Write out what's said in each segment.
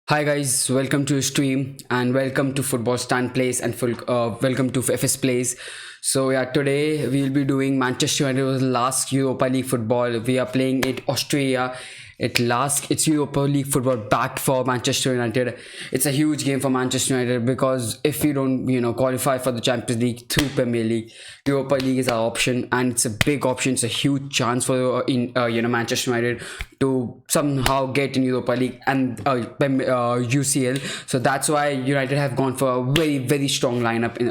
Hi guys, welcome to stream and welcome to Football Stand Plays and welcome to FS Plays. So yeah, today we'll be doing Manchester United's last Europa League football. We are playing it Austria. It's Europa League football back for Manchester United. It's a huge game for Manchester United because if you don't, qualify for the Champions League through Premier League, Europa League is our option, and it's a big option. It's a huge chance for Manchester United to somehow get in Europa League and UCL. So that's why United have gone for a very very strong lineup in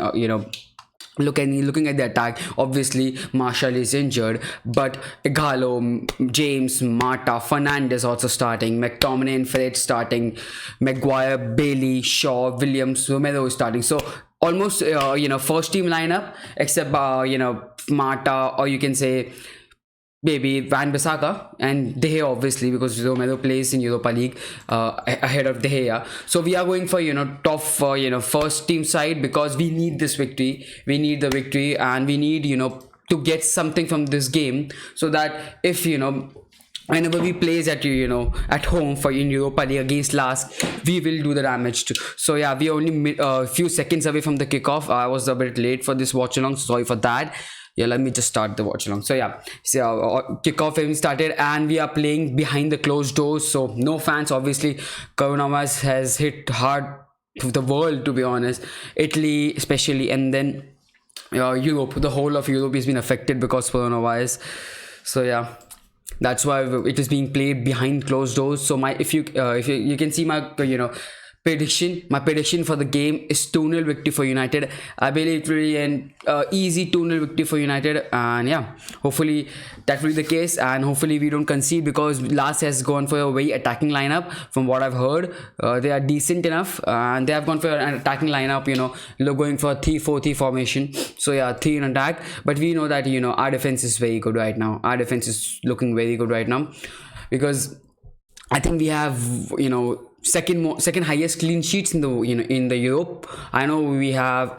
looking at the attack. Obviously Marshall is injured, but Igalo, James, Mata, Fernandez also starting, McTominay and Fred starting, Maguire, Bailey, Shaw, Williams, Romero is starting. So almost first team lineup except Mata, or you can say maybe Van Bissaka and De Gea, obviously, because Romero plays in Europa League ahead of De Gea. So we are going for top first team side because we need this victory. We need the victory, and we need to get something from this game, so that if whenever we plays at home for in Europa League against Lask, we will do the damage too. So yeah, we only a few seconds away from the kickoff. I was a bit late for this watch along, sorry for that. Yeah, let me just start the watch along. So yeah, kickoff having started, and we are playing behind the closed doors, so no fans. Obviously coronavirus has hit hard to the world, to be honest, Italy especially, and then Europe. The whole of Europe has been affected because of coronavirus. So yeah, that's why it is being played behind closed doors. So if you can see my prediction for the game is 2-0 victory for United. I believe it will be an easy 2-0 victory for United, and yeah, hopefully that will be the case, and hopefully we don't concede, because Lask has gone for a very attacking lineup. From what I've heard, they are decent enough, and they have gone for an attacking lineup, going for a 3-4-3 formation. So yeah, 3 in attack, but we know that our defense is very good right now. Our defense is looking very good right now, because I think we have second highest clean sheets in the in the Europe. I know we have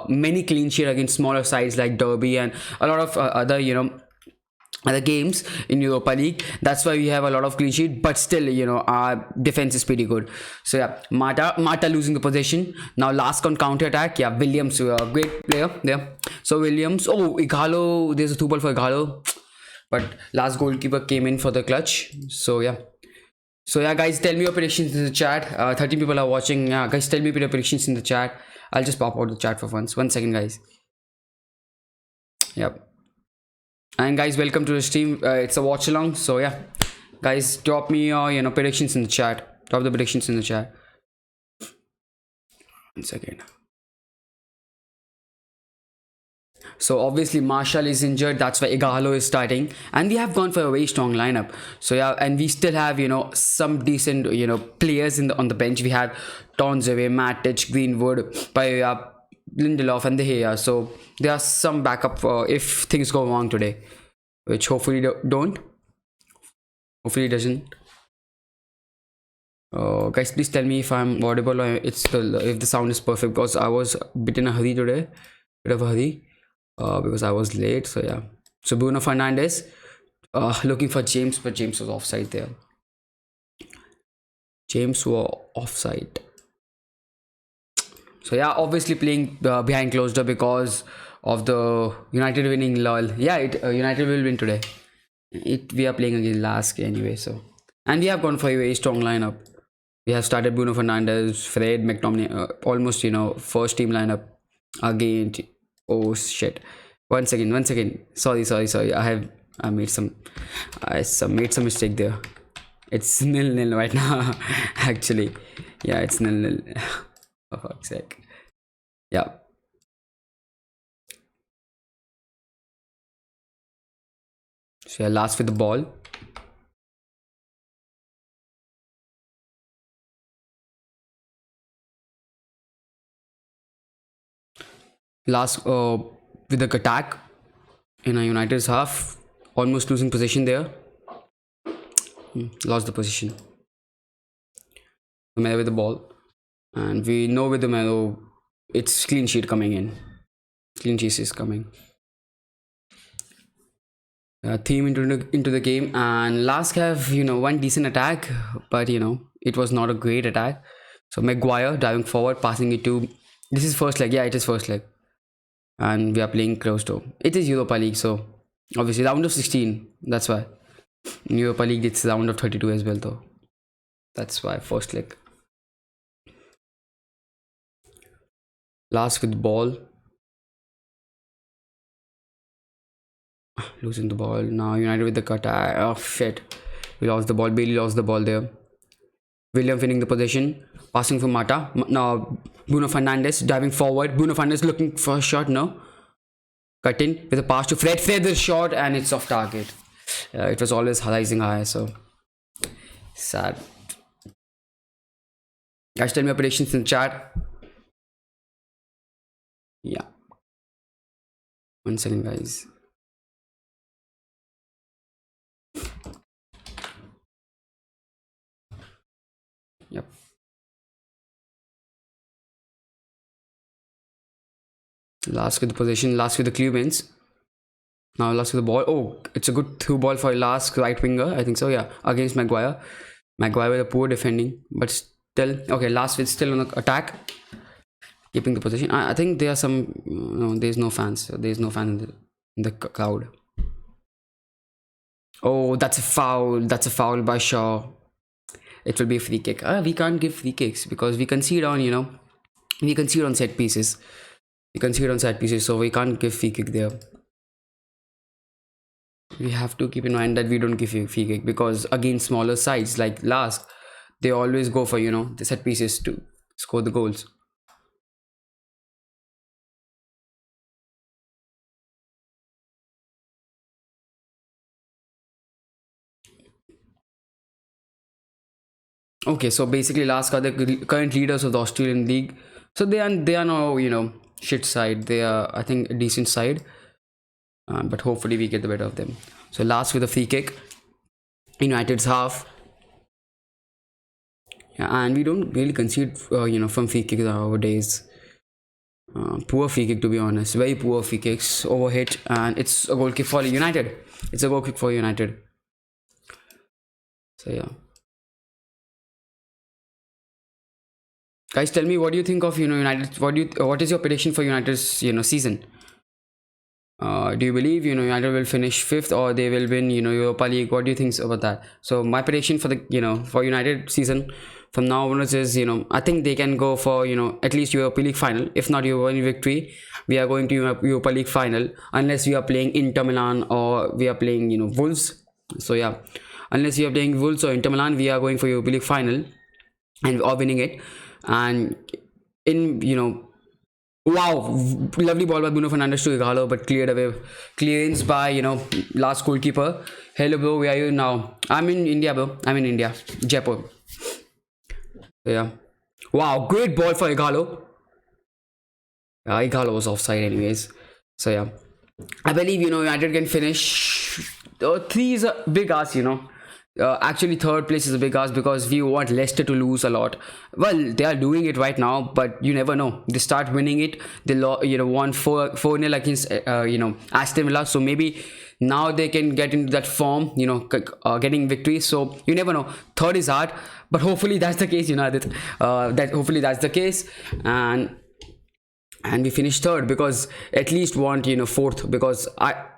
many clean sheet against smaller sides like Derby and a lot of other games in Europa League. That's why we have a lot of clean sheet, but still our defense is pretty good. So yeah, Mata losing the possession now. Lask on counter attack. Yeah, Williams, great player there. So Williams, Igalo, there's a 2-ball for Igalo, but last goalkeeper came in for the clutch. So yeah, guys, tell me your predictions in the chat. 13 people are watching. Yeah, guys, tell me your predictions in the chat. I'll just pop out the chat for once. 1 second, guys. Yep. And guys, welcome to the stream. It's a watch along. So yeah, guys, drop me your predictions in the chat. Drop the predictions in the chat. 1 second. So obviously Marshall is injured, that's why Igalo is starting, and we have gone for a very strong lineup. So yeah, and we still have some decent players on the bench. We have Tonzeve, Matic, Greenwood, Paya, Lindelof, and De Gea. So there are some backup if things go wrong today, which hopefully don't. Hopefully it doesn't. Guys, please tell me if I'm audible, or if the sound is perfect, because I was a bit in a hurry today, bit of a hurry. Because I was late. So yeah, so Bruno Fernandez looking for James, but James was offside there. James was offside. So yeah, obviously playing behind closed door because of the United winning. Lol. Yeah, United will win today. We are playing against Lask anyway. So, and we have gone for a very strong lineup. We have started Bruno Fernandes, Fred, McTominay, almost first team lineup again. Oh shit. 1 second. Sorry. I made some mistake there. It's 0-0 right now. Actually. Yeah, it's 0-0. For fuck's sake. Yeah. So yeah, Lask with the ball. Lask with the attack in a United's half, almost losing possession there. Lost the position. Romero with the ball, and we know with the Romero, it's clean sheet coming in. Clean sheet is coming. Theme into the game, and Lask have one decent attack, but it was not a great attack. So Maguire diving forward, passing it to, this is first leg. Yeah, it is first leg, and we are playing close door. It is Europa League, so obviously round of 16. That's why in Europa League it's round of 32 as well, though. That's why first leg. Lask with the ball, losing the ball. Now United with the cut. Oh shit, we lost the ball. Bailey lost the ball there. William winning the possession, passing for Mata. Now Bruno Fernandes diving forward. Bruno Fernandes looking for a shot. No, cut in with a pass to Fred. Fred the shot, and it's off target. It was always rising high, so sad. Guys, tell me your predictions in chat. Yeah, 1 second, guys. Yep. Lask with the possession, Lask with the clear wins. Now Lask with the ball. Oh, it's a good through ball for Lask, right winger. I think so, yeah. Against Maguire. Maguire with a poor defending, but still, okay, Lask with still on the attack. Keeping the position. I think there are some, no, there's no fans. There's no fan in the crowd. Oh, that's a foul. That's a foul by Shaw. It will be a free kick. We can't give free kicks because we concede on, we concede on set pieces. We concede on set pieces, so we can't give free kick there. We have to keep in mind that we don't give free kick because against smaller sides like Lask, they always go for, the set pieces to score the goals. Okay, so basically Lask are the current leaders of the Australian League. So they are no, shit side. They are, I think, a decent side. But hopefully we get the better of them. So Lask with a free kick. United's half. Yeah, and we don't really concede, from free kicks nowadays. Poor free kick, to be honest. Very poor free kicks. Overhit. And it's a goal kick for United. It's a goal kick for United. So yeah. Guys, tell me, what do you think of United? What is your prediction for United's season? Do you believe United will finish 5th or they will win Europa League? What do you think about that? So my prediction for the for United season from now onwards is I think they can go for at least Europa League final. If not Europa League victory, we are going to Europa League final unless we are playing Inter Milan or we are playing Wolves. So yeah, unless we are playing Wolves or Inter Milan, we are going for Europa League final and or winning it. And in wow, lovely ball by Bruno Fernandes to Igalo, but cleared away. Clearance by last goalkeeper. Hello bro, where are you now? I'm in India, bro. I'm in India, Jaipur. So, yeah, wow, great ball for Igalo. Igalo was offside anyways. So yeah, I believe United can finish. 3 is a big ask, actually 3rd place is a big ask because we want Leicester to lose a lot. Well, they are doing it right now, but you never know. They start winning it. They won 4-0 against Aston Villa, so maybe now they can get into that form, getting victories. So you never know. 3rd is hard, but hopefully that's the case, United. Hopefully that's the case, and we finished 3rd because at least want 4th because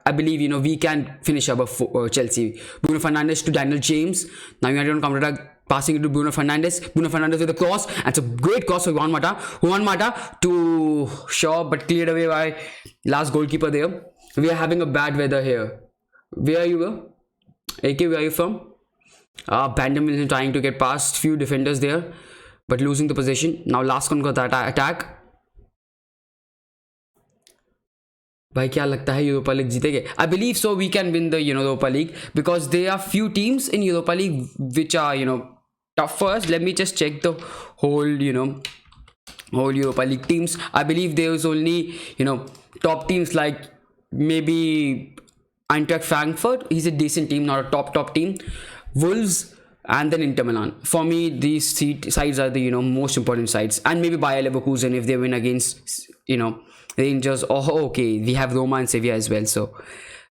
I believe we can finish above Chelsea. Bruno Fernandes to Daniel James. Now United on counter attack, passing it to Bruno Fernandes. Bruno Fernandes with a cross, and it's a great cross for Juan Mata. Juan Mata to Shaw, but cleared away by last goalkeeper there. We are having a bad weather here. Where are you, bro? AK, where are you from? Bandam is trying to get past few defenders there, but losing the possession. Now Lask on attack. भाई क्या लगता है Europa league जीतेंगे? I believe so. We can win the Europa League because there are few teams in Europa League which are tough for us. Let me just check the whole whole Europa League teams. I believe there is only top teams like maybe Eintracht Frankfurt. He's a decent team, not a top team. Wolves and then Inter Milan. For me, these sides are the most important sides, and maybe Bayer Leverkusen if they win against Rangers. Oh, okay, we have Roma and Sevilla as well. So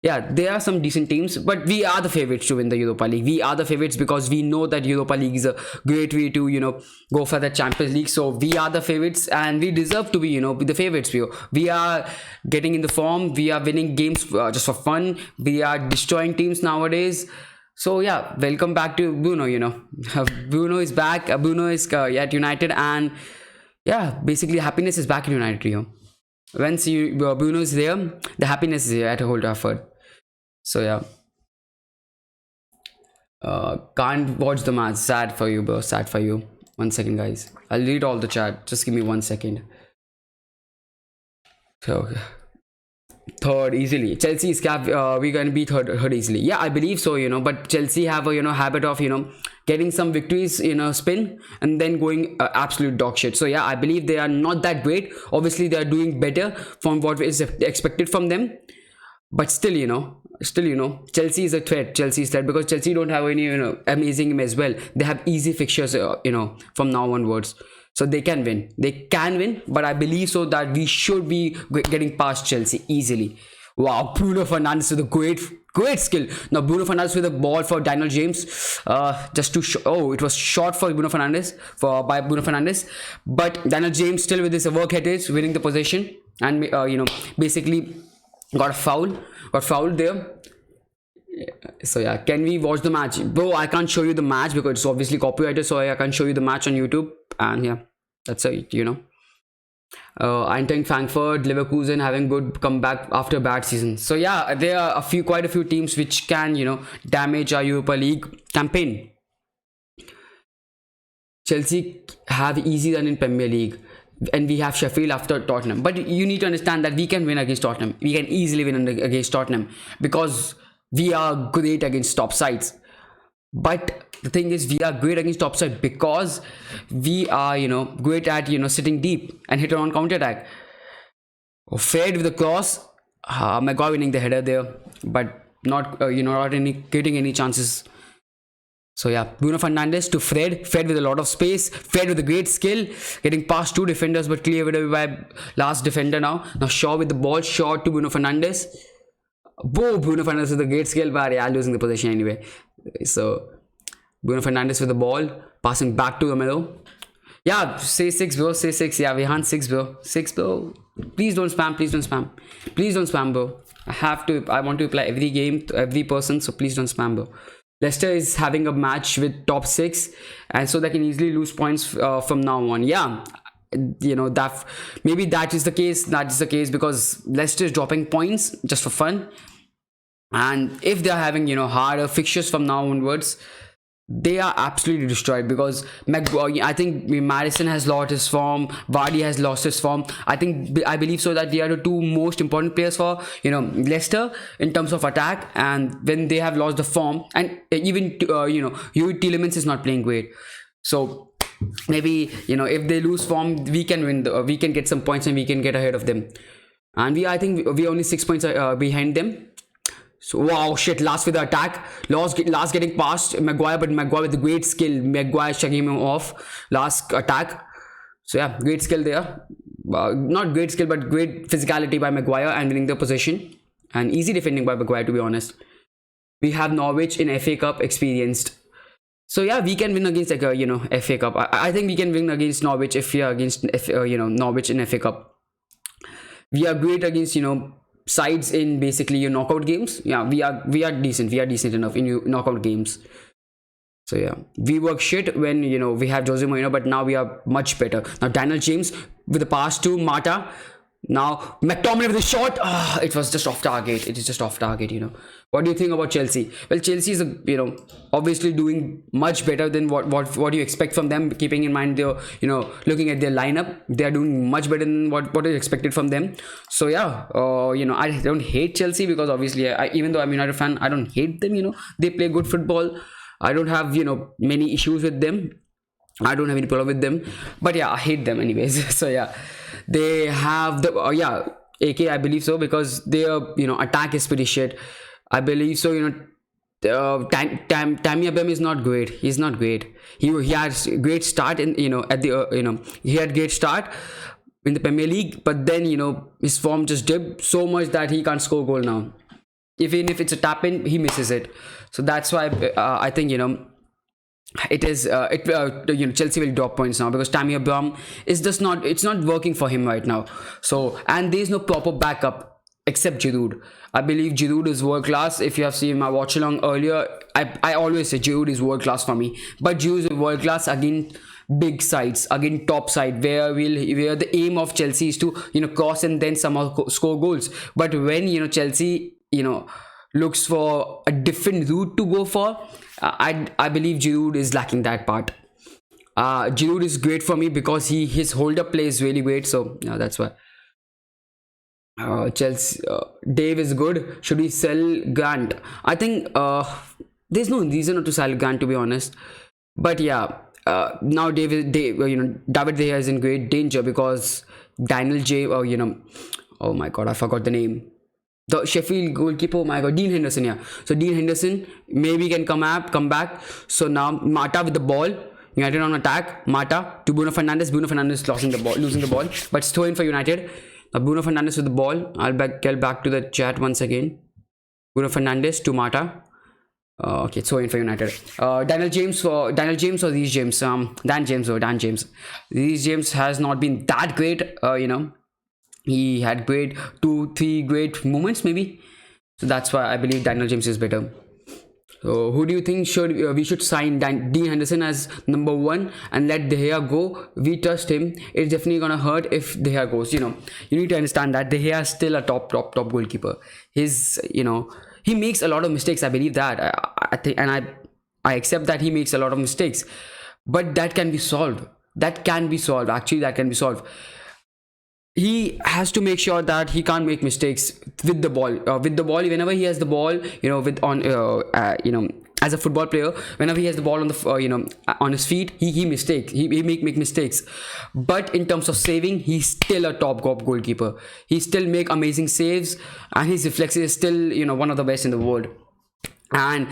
Yeah, there are some decent teams, but we are the favorites to win the Europa League. We are the favorites because we know that Europa League is a great way to, go for the Champions League. So we are the favorites and we deserve to be, the favorites. We are getting in the form. We are winning games just for fun. We are destroying teams nowadays. So yeah, welcome back to Bruno, Bruno is back. Bruno is at United, and yeah, basically happiness is back in United, Once Bruno is there, the happiness is here at Old Trafford. So yeah, can't watch the match. Sad for you, bro. Sad for you. 1 second, guys. I'll read all the chat. Just give me 1 second. So third easily. Chelsea is we're gonna be third easily. Yeah, I believe so. But Chelsea have a habit of getting some victories spin and then going absolute dog shit. So yeah, I believe they are not that great. Obviously, they are doing better from what is expected from them. But still, Chelsea is a threat. Chelsea is threat because Chelsea don't have any, amazing as well. They have easy fixtures, from now onwards. So they can win. They can win, but I believe so that we should be getting past Chelsea easily. Wow, Bruno Fernandes with a great skill. Now Bruno Fernandes with the ball for Daniel James. Just to it was short for Bruno Fernandes by Bruno Fernandes, but Daniel James still with his work ethic, winning the possession, and basically got fouled there. So yeah, can we watch the match, bro? I can't show you the match because it's obviously copyrighted, so I can't show you the match on YouTube. And yeah, that's it. Eintracht Frankfurt, Leverkusen having good comeback after bad season. So yeah, there are quite a few teams which can damage our Europa League campaign. Chelsea have easy run in Premier League, and we have Sheffield after Tottenham. But you need to understand that we can win against Tottenham. We can easily win against Tottenham because we are great against top sides. But the thing is, we are great against top side because we are great at sitting deep and hit on counter attack. Fred with the cross, Maguire winning the header there, but not getting any chances. So yeah, Bruno Fernandes to Fred with a lot of space, Fred with a great skill, getting past two defenders but cleared away by last defender now. Now Shaw with the ball, short to Bruno Fernandes. Bruno Fernandes with a great skill, but yeah, losing the possession anyway. So Bruno Fernandes with the ball, passing back to Romero. Yeah, say 6, bro. Say 6. Yeah, we hunt 6, bro. 6, bro. Please don't spam. Please don't spam. Please don't spam, bro. I want to apply every game to every person, so please don't spam, bro. Leicester is having a match with top 6, and so they can easily lose points from now on. Yeah, that maybe that is the case. That is the case because Leicester is dropping points just for fun, and if they are having harder fixtures from now onwards, they are absolutely destroyed because I think Madison has lost his form, Vardy has lost his form. I believe so that they are the two most important players for Leicester in terms of attack, and when they have lost the form, and even Yuri Tielemans is not playing great, so maybe if they lose form, we can win. We can get some points and we can get ahead of them, and I think we only 6 points behind them. So wow, shit, Lask with the attack. Lask getting past Maguire, but Maguire with the great skill. Maguire chucking him off. Lask attack. So yeah, great skill there. Not great skill, but great physicality by Maguire and winning the possession. And easy defending by Maguire, to be honest. We have Norwich in FA Cup experienced. So yeah, we can win against FA Cup. I think we can win against Norwich if we are against Norwich in FA Cup. We are great against sides in basically your knockout games. Yeah, we are decent enough in knockout games. So yeah, we work shit when we have Jose Mourinho, but now we are much better. Now Daniel James with the pass to Mata. Now McTominay with the shot. It was just off target. It is just off target. What do you think about Chelsea? Well, Chelsea is obviously doing much better than what you expect from them. Keeping in mind they're looking at their lineup, they are doing much better than what is expected from them. So yeah, I don't hate Chelsea because obviously even though I'm a United fan, I don't hate them. They play good football. I don't have many issues with them. I don't have any problem with them, but yeah, I hate them anyways. So yeah, they have the AK, I believe so, because their attack is pretty shit. I believe so. Tammy Abraham is not great. He's not great. He has great start in at the he had great start in the Premier League, but then his form just dipped so much that he can't score goal now. Even if it's a tap in, he misses it. So that's why I think, it is Chelsea will drop points now, because Tammy Abraham is just not, it's not working for him right now. So, and there's no proper backup except Giroud. I believe Giroud is world class. If you have seen my watch along earlier, I always say Giroud is world class for me, but Giroud is world class against big sides, again top side, where the aim of Chelsea is to cross and then somehow score goals. But when Chelsea looks for a different route to go for, I believe Giroud is lacking that part. Giroud is great for me because his hold up play is really great. So yeah, that's why. Chelsea, Dave is good. Should we sell Grant? I think there's no reason to sell Grant, to be honest. But yeah, now David De Gea is in great danger because Daniel James, oh my god, I forgot the name. The Sheffield goalkeeper, oh my god, Dean Henderson, yeah. So Dean Henderson maybe can come back. So now Mata with the ball. United on attack. Mata to Bruno Fernandes. Bruno Fernandes losing the ball, but it's throw in for United. Now Bruno Fernandes with the ball. I'll get back to the chat once again. Bruno Fernandes to Mata. Okay, throw in for United. Daniel James or Reece James. Dan James. Reece James has not been that great. He had 2-3 great moments maybe. So that's why I believe Daniel James is better. So who do you think we should sign Dean Henderson as number 1 and let De Gea go? We trust him. It's definitely gonna hurt if De Gea goes. You need to understand that De Gea is still a top goalkeeper. He makes a lot of mistakes. I believe that. I think, and I accept that he makes a lot of mistakes, but that can be solved. Actually, that can be solved. He has to make sure that he can't make mistakes with the ball. Whenever he has the ball, as a football player, whenever he has the ball on the on his feet, he make mistakes. But in terms of saving, he's still a top goalkeeper. He still make amazing saves, and his reflexes is still one of the best in the world. And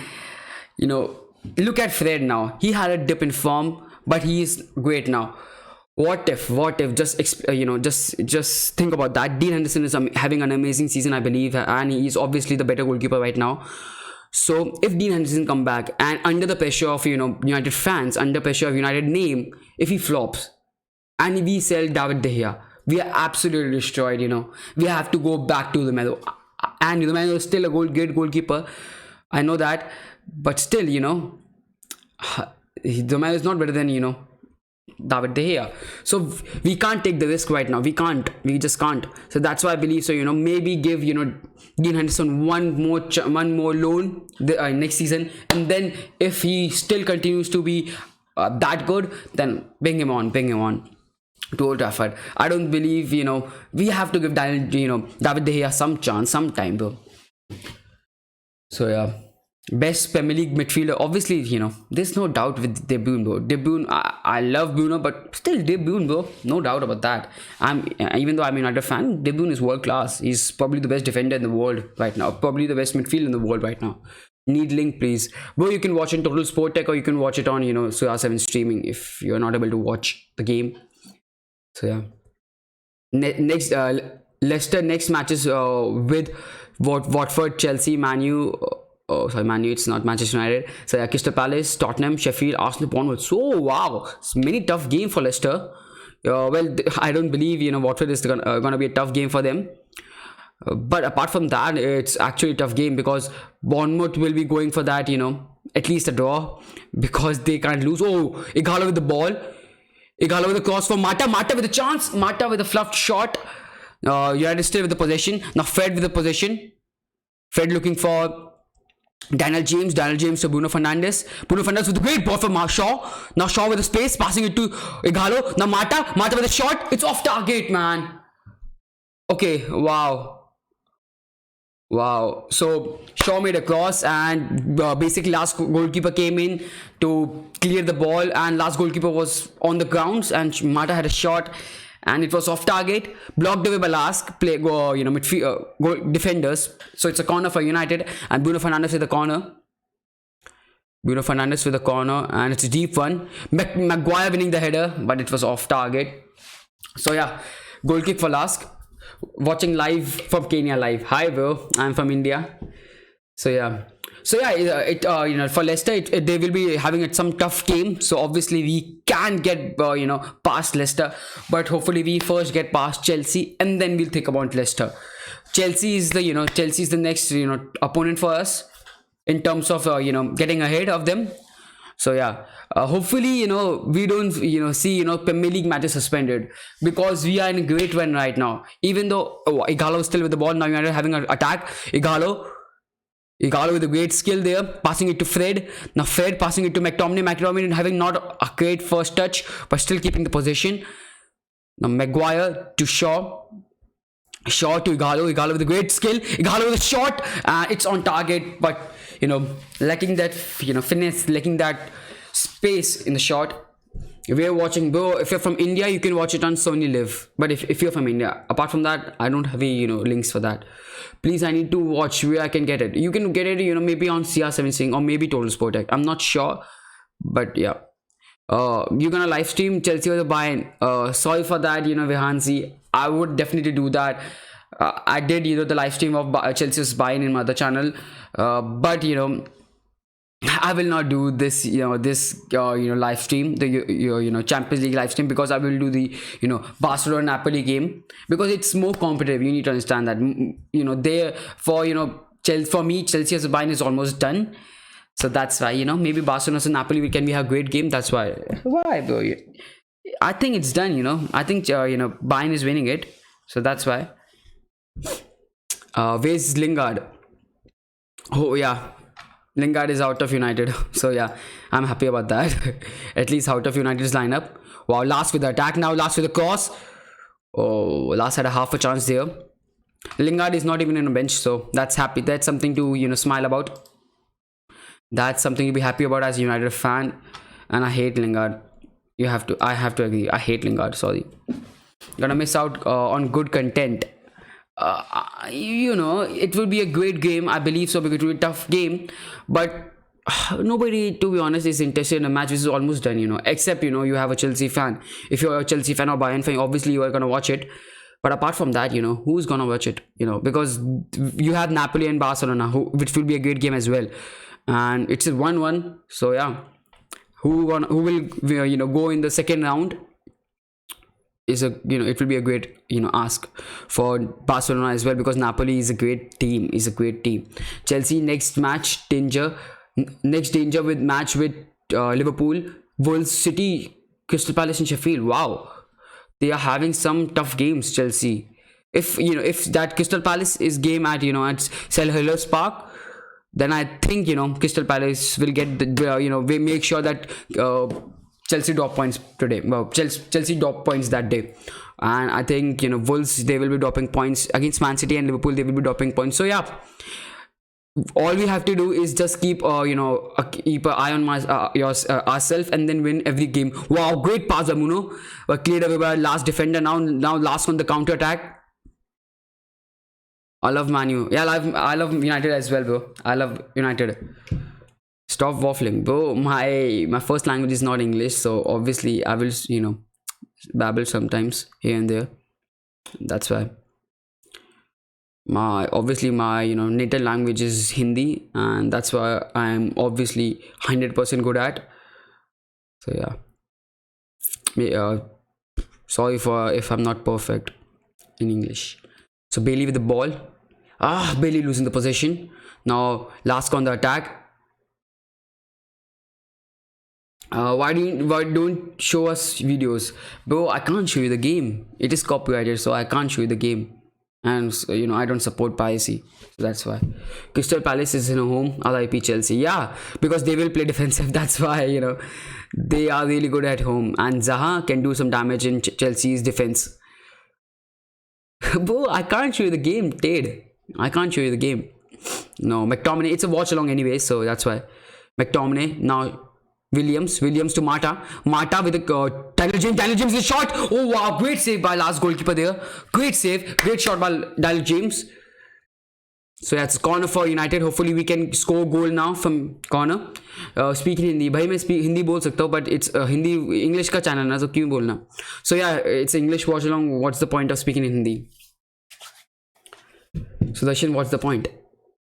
look at Fred now. He had a dip in form, but he is great now. What if just think about that. Dean Henderson is having an amazing season, I believe, and he's obviously the better goalkeeper right now. So if Dean Henderson come back, and under the pressure of United fans, under pressure of United name, if he flops and we sell David De Gea, we are absolutely destroyed. We have to go back to the Melo, and the Melo is still a great goalkeeper, I know that, but still the Melo is not better than David De Gea. So we can't take the risk right now. We just can't. So that's why I believe maybe give Dean Henderson one more loan next season, and then if he still continues to be that good, then bring him on to Old Trafford. I don't believe we have to give David De Gea some chance, some time, bro. So yeah. Best Premier League midfielder, obviously, there's no doubt with De Bruyne, bro. De Bruyne, I love Bruno, but still De Bruyne, bro. No doubt about that. Even though I'm a United fan, De Bruyne is world class. He's probably the best defender in the world right now. Probably the best midfielder in the world right now. Need link, please. Bro, you can watch in Total Sport Tech, or you can watch it on, CR7 streaming if you're not able to watch the game. So yeah. Next, Leicester next matches with Watford, Chelsea, Man U. Oh, sorry, Man U, it's not Manchester United. So yeah, Crystal Palace, Tottenham, Sheffield, Arsenal, Bournemouth. So wow, it's many tough game for Leicester. Well, I don't believe Watford is gonna be a tough game for them. But apart from that, it's actually a tough game because Bournemouth will be going for that, at least a draw, because they can't lose. Oh, Igalo with the ball. Igalo with the cross for Mata. Mata with a chance. Mata with a fluffed shot. United still with the possession. Now Fred with the possession. Fred looking for Daniel James to Bruno Fernandes. Bruno Fernandes with a great ball for Shaw. Now Shaw with the space, passing it to Igalo. Now Mata with a shot. It's off target, man. Okay, wow. So Shaw made a cross, and basically last goalkeeper came in to clear the ball, and last goalkeeper was on the grounds, and Mata had a shot, and it was off target, blocked away by Lask midfield defenders. So it's a corner for United, and Bruno Fernandes with the corner. And it's a deep one. Maguire winning the header, but it was off target. So yeah, goal kick for Lask. Watching live from Kenya live. Hi bro, I'm from India. So yeah, for Leicester, they will be having some tough game. So obviously we can get past Leicester, but hopefully we first get past Chelsea and then we'll think about Leicester. Chelsea is the next opponent for us in terms of getting ahead of them. So yeah, hopefully we don't see Premier League matches suspended, because we are in a great run right now. Even though Igalo is still with the ball now, United having an attack. Igalo with a great skill there, passing it to Fred. Now Fred passing it to McTominay. McTominay having not a great first touch, but still keeping the possession. Now Maguire to Shaw. Shaw to Igalo. Igalo with a great skill. Igalo with a shot. It's on target, but lacking that finesse, lacking that space in the shot. We're watching, bro. If you're from India, you can watch it on Sony Live. But if you're from India, apart from that, I don't have any links for that. Please, I need to watch where I can get it. You can get it maybe on CR7 Sing or maybe Total Sport Tech. I'm not sure, but yeah. You're gonna live stream Chelsea or the Bayern. Sorry for that, Vihansi. I would definitely do that. I did the live stream of Chelsea's Bayern in my other channel, but I will not do this live stream, the Champions League live stream, because I will do the Barcelona Napoli game, because it's more competitive. You need to understand that there for Chelsea, for me, Chelsea as a Bayern is almost done. So that's why maybe Barcelona and Napoli can be a great game. That's why bro. I think it's done. I think Bayern is winning it, so that's why. Where's Lingard? Oh yeah, Lingard is out of United. So yeah, I'm happy about that. At least out of United's lineup. Wow, Lask with the attack now. Lask with the cross. Oh, Lask had a half a chance there. Lingard is not even on a bench, so that's happy. That's something to smile about. That's something to be happy about as a United fan. And I hate Lingard. I have to agree. I hate Lingard. Sorry. Gonna miss out on good content. It will be a great game, I believe so, because it will be a tough game, but nobody, to be honest, is interested in a match which is almost done, except you have a Chelsea fan. If you're a Chelsea fan or Bayern fan, obviously you are gonna watch it, but apart from that, who's gonna watch it? Because you have Napoli and Barcelona, which will be a great game as well, and it's a 1-1. So yeah, who will go in the second round is it will be a great ask for Barcelona as well, because Napoli is a great team. Chelsea next danger with Liverpool, Wolves, City, Crystal Palace and Sheffield. Wow, they are having some tough games, Chelsea. If that Crystal Palace is game at at Selhurst Park, then I think Crystal Palace will get we make sure that Chelsea drop points today. Well, Chelsea drop points that day, and I think Wolves, they will be dropping points against Man City, and Liverpool, they will be dropping points. So yeah, all we have to do is just keep keep an eye on ourselves, and then win every game. Wow, great pass, Amuno, cleared away by last defender. Now Lask on the counter attack. I love Manu. Yeah, I love United as well, bro. I love United. Stop waffling, bro. My first language is not English, so obviously I will babble sometimes here and there. That's why my native language is Hindi, and that's why I'm obviously 100% good at. So yeah, sorry for if I'm not perfect in English. So Bailey with the ball. Bailey losing the possession. Now Lask on the attack. Why don't show us videos, bro? I can't show you the game. It is copyrighted, so I can't show you the game, and I don't support piracy, so that's why. Crystal Palace is in a home. RIP Chelsea. Yeah, because they will play defensive. That's why they are really good at home, and Zaha can do some damage in Chelsea's defense. Bro, I can't show you the game, Ted. I can't show you the game. No, McTominay. It's a watch along anyway, so that's why. McTominay now. Williams to Mata with a Daniel James is shot. Oh wow, great save by last goalkeeper there. Great save, great shot by Daniel James. So that's corner for United. Hopefully we can score goal now from corner. Speaking Hindi, भाई मैं Hindi बोल सकता हूँ, but it's Hindi English का channel ना, so क्यों बोलना? So yeah, it's English watch along. What's the point of speaking in Hindi? So Darshan, what's the point?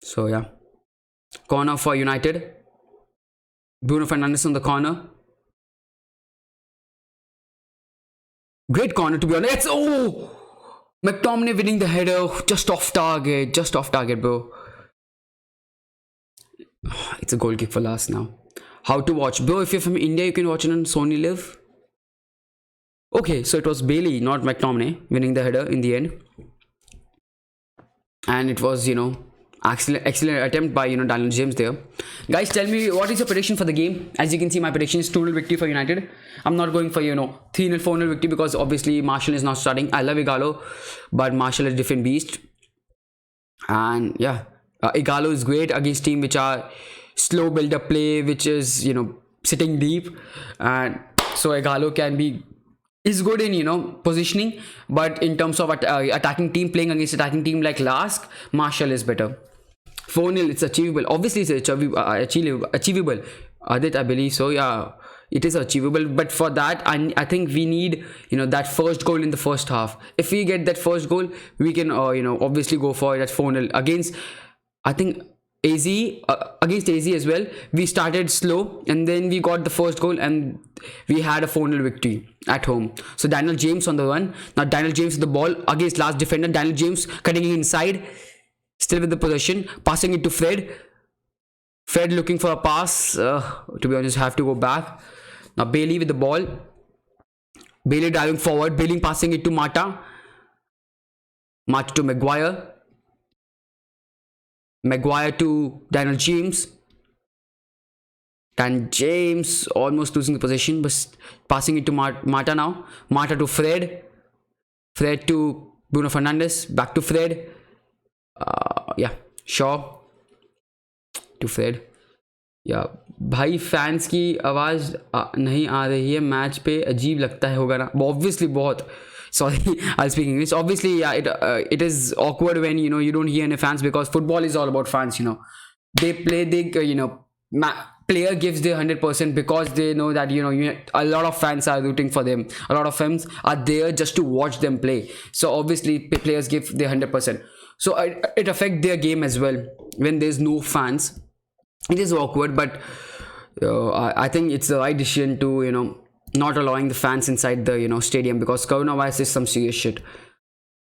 So yeah. Corner for United. Bruno Fernandes on the corner. Great corner, to be honest. Oh! McTominay winning the header. Just off target. Just off target, bro. It's a goal kick for Lask now. How to watch? Bro, if you're from India, you can watch it on Sony Live. Okay, so it was Bailey, not McTominay, winning the header in the end. And it was, excellent attempt by, Daniel James there. Guys, tell me, what is your prediction for the game? As you can see, my prediction is 2-0 victory for United. I'm not going for, 3-0, 4-0 victory because obviously Martial is not starting. I love Igalo, but Martial is a different beast. And yeah, Igalo is great against team which are slow build-up play, which is, sitting deep. And so Igalo is good in positioning, but in terms of attacking team, playing against attacking team like Lask, Martial is better. 4-0, it's achievable. Obviously it's achievable. Adit, I believe so. Yeah, it is achievable, but for that I think we need that first goal in the first half. If we get that first goal, we can obviously go for it at 4-0 against, I think, AZ, against AZ as well. We started slow and then we got the first goal and we had a 4-0 victory at home. So Daniel James on the run. Now Daniel James with the ball against last defender. Daniel James cutting it inside, still with the possession, passing it to Fred. Fred looking for a pass. To be honest, have to go back. Now Bailey with the ball. Bailey driving forward. Bailey passing it to Mata. Mata to Maguire. Maguire to Daniel James. Dan James almost losing the possession, but passing it to Mata now. Mata to Fred. Fred to Bruno Fernandes. Back to Fred. Yeah, Shaw to Fred. या भाई fans की आवाज़ नहीं आ रही है match पे, अजीब लगता है होगा ना. Obviously बहुत, sorry, I'll speak English. Obviously, yeah, it is awkward when you don't hear any fans, because football is all about fans. They play, player gives their 100% because they know that a lot of fans are rooting for them. A lot of fans are there just to watch them play. So obviously players give their 100%. So it affects their game as well when there's no fans. It is awkward, but I think it's the right decision to not allowing the fans inside the stadium, because coronavirus is some serious shit.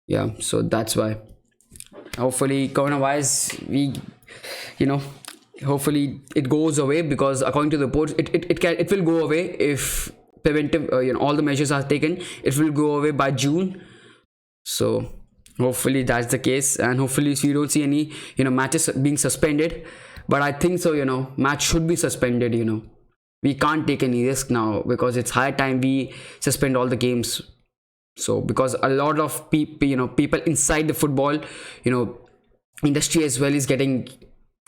Yeah, so that's why. Hopefully coronavirus, hopefully it goes away, because according to the reports it will go away if preventive all the measures are taken. It will go away by June. So hopefully that's the case, and hopefully we don't see any matches being suspended. But I think so, match should be suspended. We can't take any risk now, because it's high time we suspend all the games. So because a lot of people, people inside the football, industry as well is getting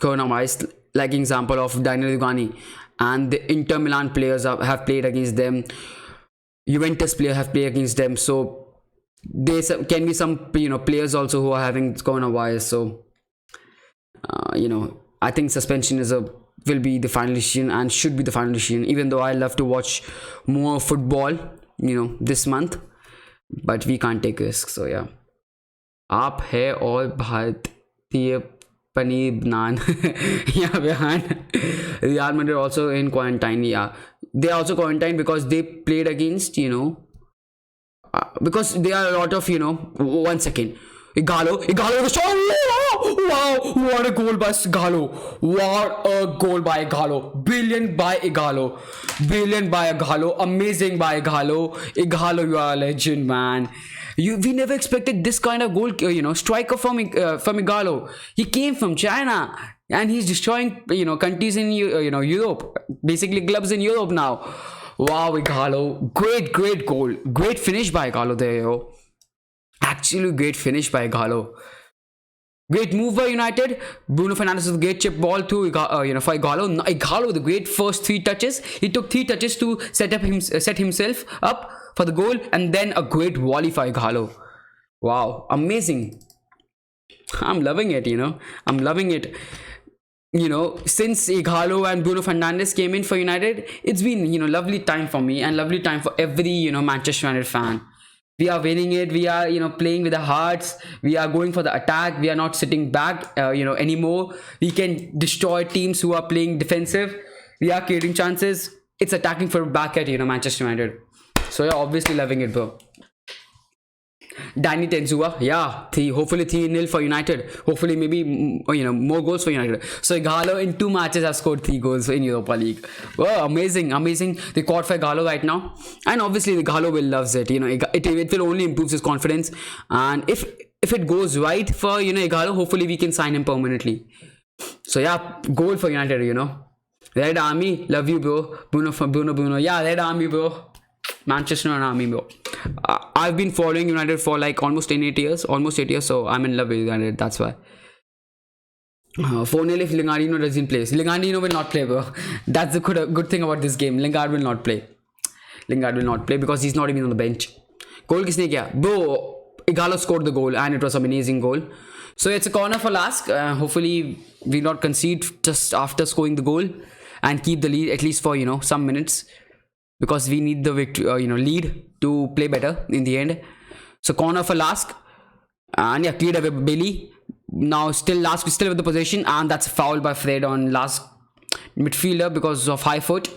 coronavirus. Like example of Daniel Ugani, and the Inter Milan players have played against them. Juventus players have played against them. So there can be some players also who are having coronavirus. So I think suspension will be the final decision, and should be the final decision, even though I love to watch more football this month, but we can't take risks. So yeah, आप है और भारतीय पनीर नान. Yeah, behind Real Madrid also in quarantine. Yeah, they are also quarantined because they played against because there are a lot of 1 second. Igalo, wow, what a goal by Igalo. What a goal by Igalo. Brilliant by Igalo. Amazing by Igalo. Igalo, you are a legend, man. We never expected this kind of goal, striker from Igalo. He came from China and he's destroying, countries in Europe, basically clubs in Europe now. Wow, Igalo, great goal, great finish by Igalo there, yo. Actually, great finish by Igalo. Great move by United. Bruno Fernandes with a great chip ball to for Igalo. Igalo with the great first 3 touches. He took 3 touches to set himself up for the goal, and then a great volley for Igalo. Wow, amazing. I'm loving it, I'm loving it. Since Igalo and Bruno Fernandes came in for United, it's been lovely time for me, and lovely time for every Manchester United fan. We are winning it. We are, playing with the hearts. We are going for the attack. We are not sitting back, anymore. We can destroy teams who are playing defensive. We are creating chances. It's attacking for back at, Manchester United. So yeah, obviously loving it, bro. Danny Tenzua, yeah, hopefully 3-0 for United. Hopefully, maybe more goals for United. So Igalo in 2 matches has scored 3 goals in Europa League. Wow, amazing, amazing. They caught for Igalo right now, and obviously Igalo will loves it. It will only improve his confidence, and if it goes right for Igalo, hopefully we can sign him permanently. So yeah, goal for United. Red Army, love you, bro. Bruno. Yeah, Red Army, bro. Manchester Army, bro. I've been following United for like almost 8 years, so I'm in love with United. That's why. 4-0 if Lingardino doesn't play. Lingardino will not play, bro. That's the good thing about this game. Lingard will not play. Because he's not even on the bench. Goal kisne kiya? Bro, Igalo scored the goal and it was an amazing goal. So it's a corner for Lask. Hopefully we not concede just after scoring the goal and keep the lead at least for some minutes, because we need the lead to play better in the end. So corner for Lask, and yeah, cleared away Bailey. Now still Lask is still with the possession, and that's a foul by Fred on Lask midfielder because of high foot.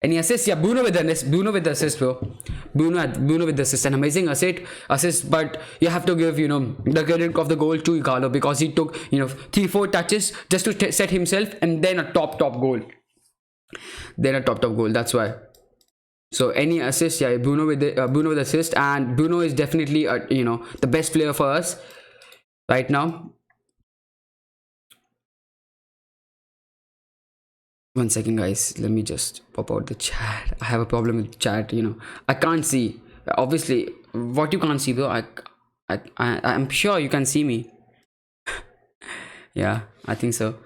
And he assists, yeah, Bruno with the assist, bro. Bruno with the assist, an amazing assist. But you have to give the credit of the goal to Igalo, because he took 3-4 touches just to set himself, and then a top goal. That's why. So any assist, yeah, Bruno with assist, and Bruno is definitely the best player for us right now. 1 second, guys. Let me just pop out the chat. I have a problem with chat. I can't see. Obviously, what you can't see, bro. I'm sure you can see me. Yeah, I think so.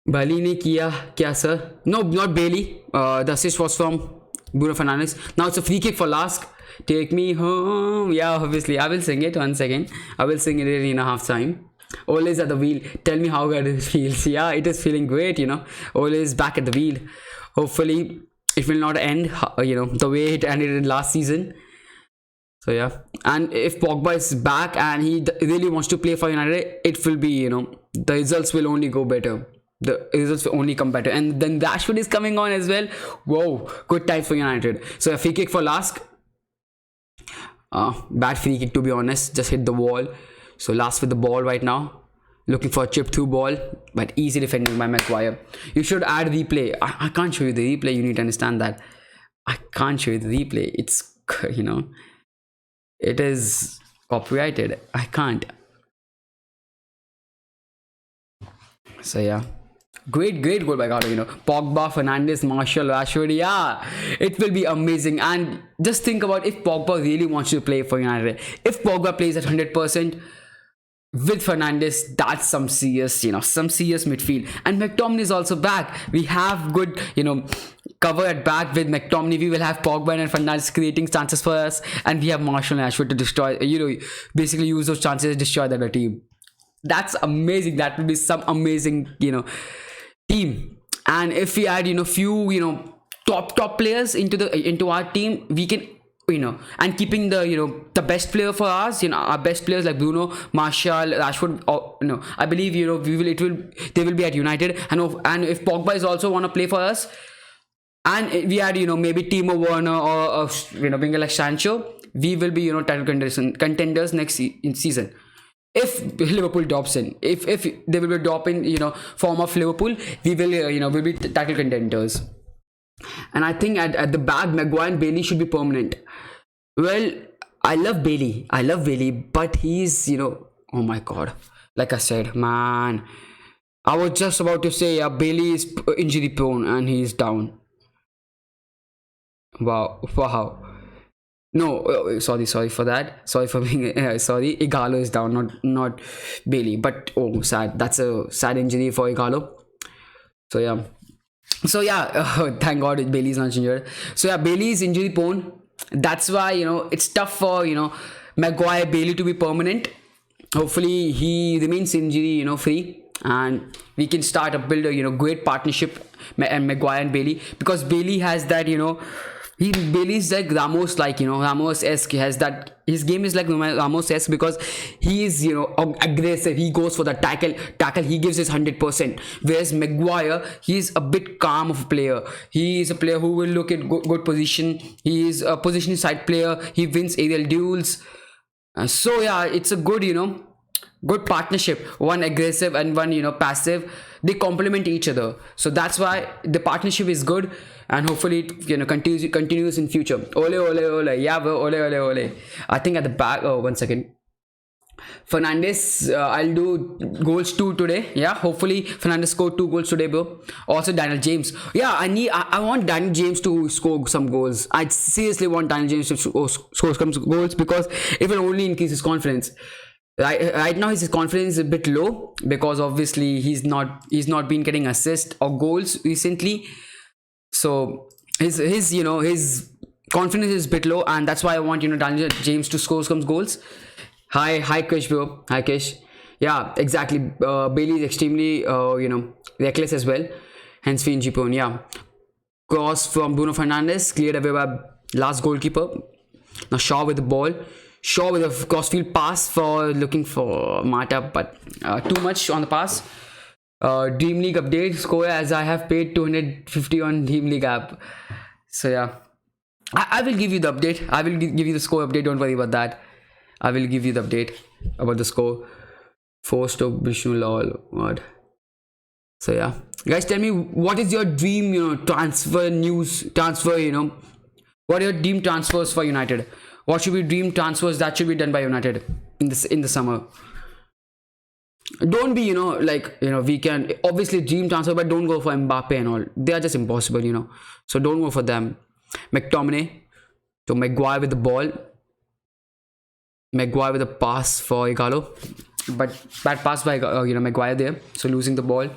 Bailey ne kya, sir? No, not Bailey. The assist was from Bruno Fernandes. Now it's a free kick for Lask. Take me home. Yeah, obviously. I will sing it. 1 second. I will sing it in a half time. Ole is at the wheel. Tell me how good it feels. Yeah, it is feeling great, Ole is back at the wheel. Hopefully, it will not end, the way it ended in last season. So yeah. And if Pogba is back and he really wants to play for United, it will be, the results will only go better. The results will only come better. And then Rashford is coming on as well. Whoa, good time for United. So a free kick for Lask. Bad free kick, to be honest. Just hit the wall. So Lask with the ball right now. Looking for a chip through ball. But easy defending by Maguire. You should add replay. I can't show you the replay. You need to understand that. I can't show you the replay. It's, it is copyrighted. I can't. So yeah. Great goal by Gato, Pogba, Fernandes, Martial, Rashford. Yeah, it will be amazing. And just think about if Pogba really wants to play for United. If Pogba plays at 100% with Fernandes, that's some serious midfield. And McTominay is also back. We have good, cover at back with McTominay. We will have Pogba and Fernandes creating chances for us. And we have Martial and Rashford to destroy, basically use those chances to destroy the other team. That's amazing. That will be some amazing, team. And if we add few top players into our team, we can and keeping the the best player for us, our best players like Bruno, Martial, Rashford, I believe they will be at United. And if Pogba is also want to play for us, and we add maybe Timo Werner or winger like Sancho, we will be title contenders next season. If Liverpool drops in, if they will be drop in, form of Liverpool, we will, we'll be title contenders. And I think at the back, Maguire and Bailey should be permanent. Well, I love Bailey, but he's, oh my God. Like I said, man, I was just about to say, Bailey is injury prone and he's down. Wow. No, sorry for that. Sorry for being sorry. Igalo is down, not Bailey. But oh, sad. That's a sad injury for Igalo. So yeah. Thank God Bailey is not injured. So yeah, Bailey is injury prone. That's why it's tough for Maguire, Bailey to be permanent. Hopefully he remains injury free, and we can start build a great partnership and Maguire and Bailey, because Bailey has that He Bailey's like Ramos, like Ramos-esque. He has that, his game is like Ramos-esque because he is aggressive. He goes for the tackle. He gives his 100%. Whereas Maguire, he's a bit calm of a player. He is a player who will look at good position. He is a position side player. He wins aerial duels. So yeah, it's a good partnership. One aggressive and one passive. They complement each other. So that's why the partnership is good, and hopefully it continues in future. Ole ole ole, yeah bro, ole ole ole. I think at the back. Oh, 1 second. Fernandes, I'll do goals 2 today. Yeah, hopefully Fernandes scored 2 goals today, bro. Also Daniel James. Yeah, I want Daniel James to score some goals. I seriously want Daniel James to score some goals because it will only increase his confidence. Right now his confidence is a bit low because obviously he's not been getting assists or goals recently. So his confidence is a bit low, and that's why I want Daniel James to score some goals. Hi Kish, bro. Hi Kish. Yeah, exactly. Bailey is extremely reckless as well. Hence Finn Jipon. Yeah. Cross from Bruno Fernandes, cleared away by last goalkeeper. Now Shaw with the ball. Shaw with a crossfield pass for looking for Mata, but too much on the pass. Dream League update score, as I have paid 250 on Dream League app. So yeah, I will give you the update. I will give you the score update. Don't worry about that. I will give you the update about the score. Forced to Vishnu lol. What? So yeah, guys, tell me what is your dream transfer news. What are your dream transfers for United? What should be dream transfers that should be done by United in the summer? Don't be we can obviously dream transfer, but don't go for Mbappe and all. They are just impossible, so don't go for them. McTominay to Maguire with the ball. Maguire with a pass for Igalo, but bad pass by Maguire there, so losing the ball.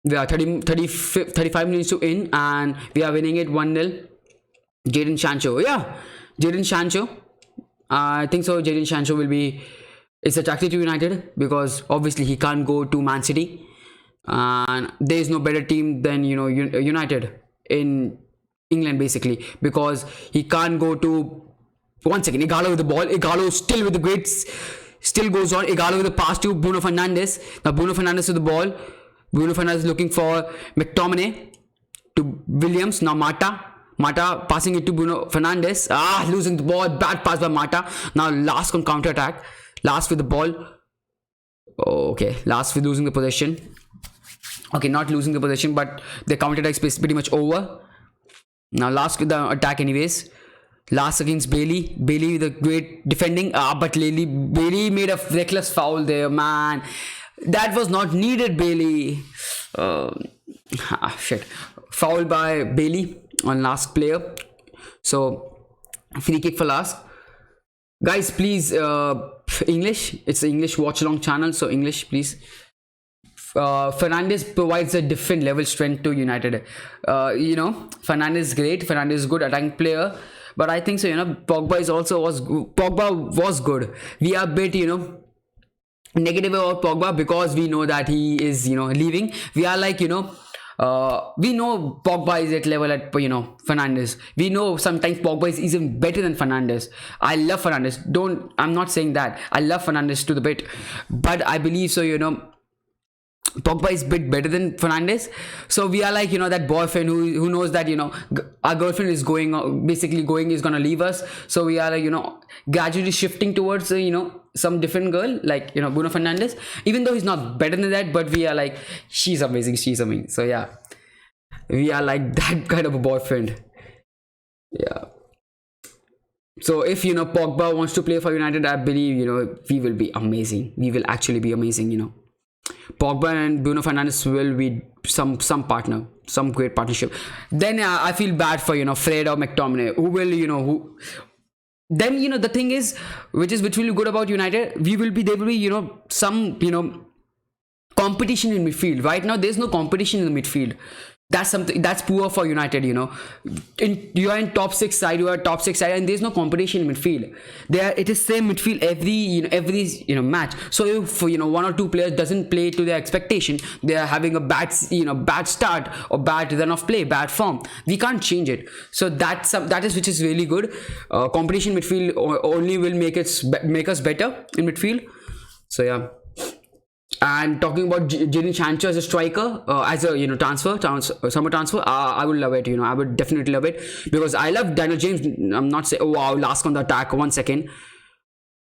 We are 35 minutes to in, and we are winning it 1-0. Jadon Sancho, yeah, Jadon Sancho, I think so. Jadon Sancho is attracted to United because obviously he can't go to Man City, and there is no better team than United in England, basically, because he can't go to. 1 second, Igalo with the ball. Igalo still with the great, still goes on. Igalo with the pass to Bruno Fernandes. Now Bruno Fernandes with the ball. Bruno Fernandes looking for McTominay to Williams. Now Mata passing it to Bruno Fernandes. Losing the ball. Bad pass by Mata. Now Lask on counter attack. Lask with the ball. Okay, Lask with losing the possession. Okay, not losing the possession, but the counter attack is pretty much over. Now Lask with the attack anyways. Lask against Bailey. Bailey with a great defending. But Bailey made a reckless foul there, man. That was not needed, Bailey. Shit. Foul by Bailey on Lask player. So, free kick for Lask. Guys, please, English. It's an English watch-along channel, so English, please. Fernandes provides a different level strength to United. Fernandes is great. Fernandes is good attacking player. But I think so, Pogba was good. We are a bit, negative about Pogba because we know that he is, leaving. We are like, we know Pogba is at level at, Fernandes. We know sometimes Pogba is even better than Fernandes. I love Fernandes. I'm not saying that. I love Fernandes to the bit. But I believe so, Pogba is a bit better than Fernandes. So we are like, that boyfriend who knows that, our girlfriend is is gonna leave us. So we are like, gradually shifting towards, some different girl, like, Bruno Fernandes. Even though he's not better than that, but we are like, she's amazing. So yeah, we are like that kind of a boyfriend. Yeah. So if, Pogba wants to play for United, I believe, we will be amazing. We will actually be amazing, Pogba and Bruno Fernandes will be some partner, some great partnership. Then I feel bad for Fred or McTominay, who will then the thing is, which will be good about United, there will be some competition in midfield. Right now there's no competition in the midfield. That's something that's poor for United. You are in top six side, you are top six side, and there's no competition in midfield. It is same midfield every match. So if one or two players doesn't play to their expectation, they are having a bad start or bad run of play, bad form. We can't change it. So that is which is really good. Competition midfield only will make us better in midfield. So yeah. And talking about Jadon Sancho as a striker, as a summer transfer, I would love it. I would definitely love it because I love Daniel James. I'm not saying, oh wow, Lask on the attack. 1 second,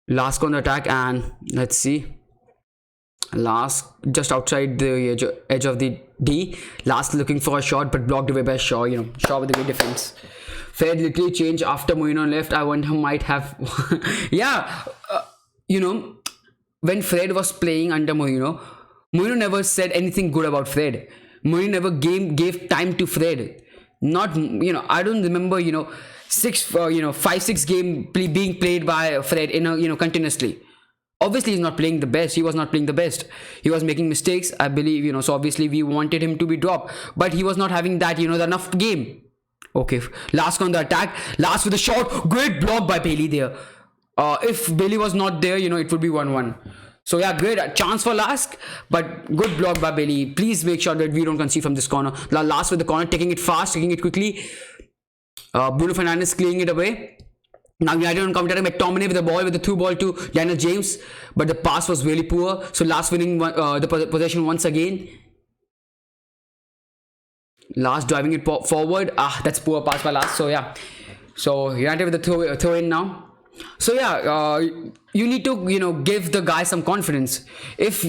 Lask on the attack, and let's see, Lask just outside the edge of the D. Lask looking for a shot, but blocked away by Shaw. Shaw with a good defense. Fred literally changed after Mourinho left. I wonder who might have, yeah, when Fred was playing under Mourinho never said anything good about Fred. Mourinho never gave time to Fred. Not, I don't remember, 5-6 game being played by Fred continuously. Obviously, he's not playing the best. He was not playing the best. He was making mistakes, I believe, so obviously we wanted him to be dropped. But he was not having that, enough game. Okay, Lask on the attack. Lask with a shot. Great block by Bailey there. If Bailey was not there, it would be 1-1. So yeah, great chance for Lask, but good block by Bailey. Please make sure that we don't concede from this corner. Lask with the corner, taking it fast, taking it quickly. Bruno Fernandes clearing it away. Now United on counter attack. McTominay with the ball, with the through ball to Daniel James, but the pass was really poor. So Lask winning the possession once again. Lask driving it forward. That's poor pass by Lask. So yeah, so United with the throw in now. So yeah, you need to give the guy some confidence. If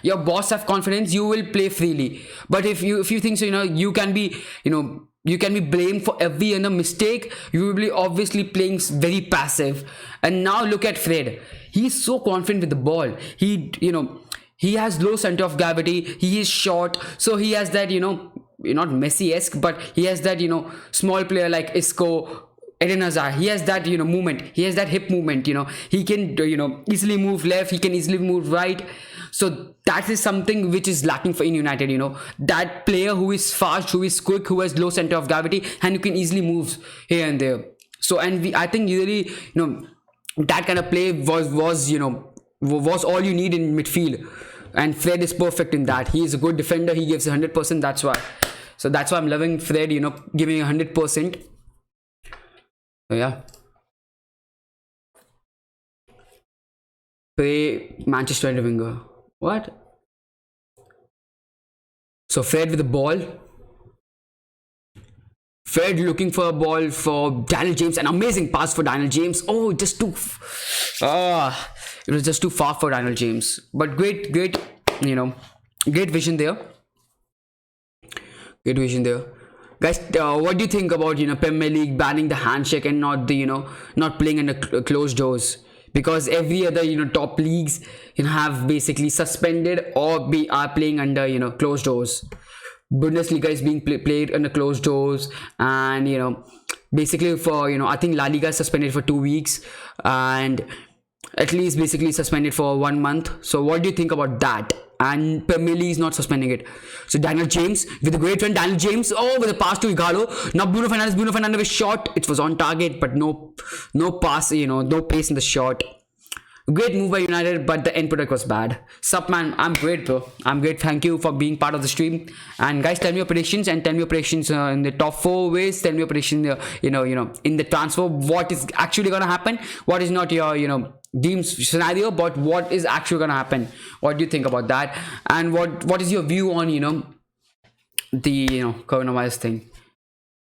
your boss have confidence, you will play freely. But if you think so, you can be blamed for every mistake. You will be obviously playing very passive. And now look at Fred. He's so confident with the ball. He has low center of gravity. He is short, so he has that not Messi-esque, but he has that small player like Isco, Eden Hazard. He has that movement. He has that hip movement. He can easily move left. He can easily move right. So that is something which is lacking in United. That player who is fast, who is quick, who has low center of gravity, and who can easily move here and there. So I think really that kind of play was all you need in midfield. And Fred is perfect in that. He is a good defender. He gives 100%. That's why. So that's why I'm loving Fred. Giving 100%. So yeah. Play Manchester United winger. What? So Fred with the ball. Fred looking for a ball for Daniel James. An amazing pass for Daniel James. Oh, just too. It was just too far for Daniel James. But great vision there. Great vision there. Guys, what do you think about Premier League banning the handshake and not the not playing under closed doors? Because every other top leagues have basically suspended or are playing under closed doors. Bundesliga is being played under closed doors, and basically for I think La Liga is suspended for 2 weeks, and at least basically suspended for 1 month. So what do you think about that? And Premier League is not suspending it. So Daniel James with a great run. Daniel James, with a pass to Igalo. Now Bruno Fernandes with shot. It was on target, but no pass. No pace in the shot. Great move by United, but the end product was bad. Sup man, I'm great bro. I'm great. Thank you for being part of the stream. And guys, tell me your predictions and tell me your predictions in the top 4 ways. Tell me your predictions, in the transfer. What is actually gonna happen? What is not your dream scenario, but what is actually gonna happen? What do you think about that? And what is your view on the coronavirus thing?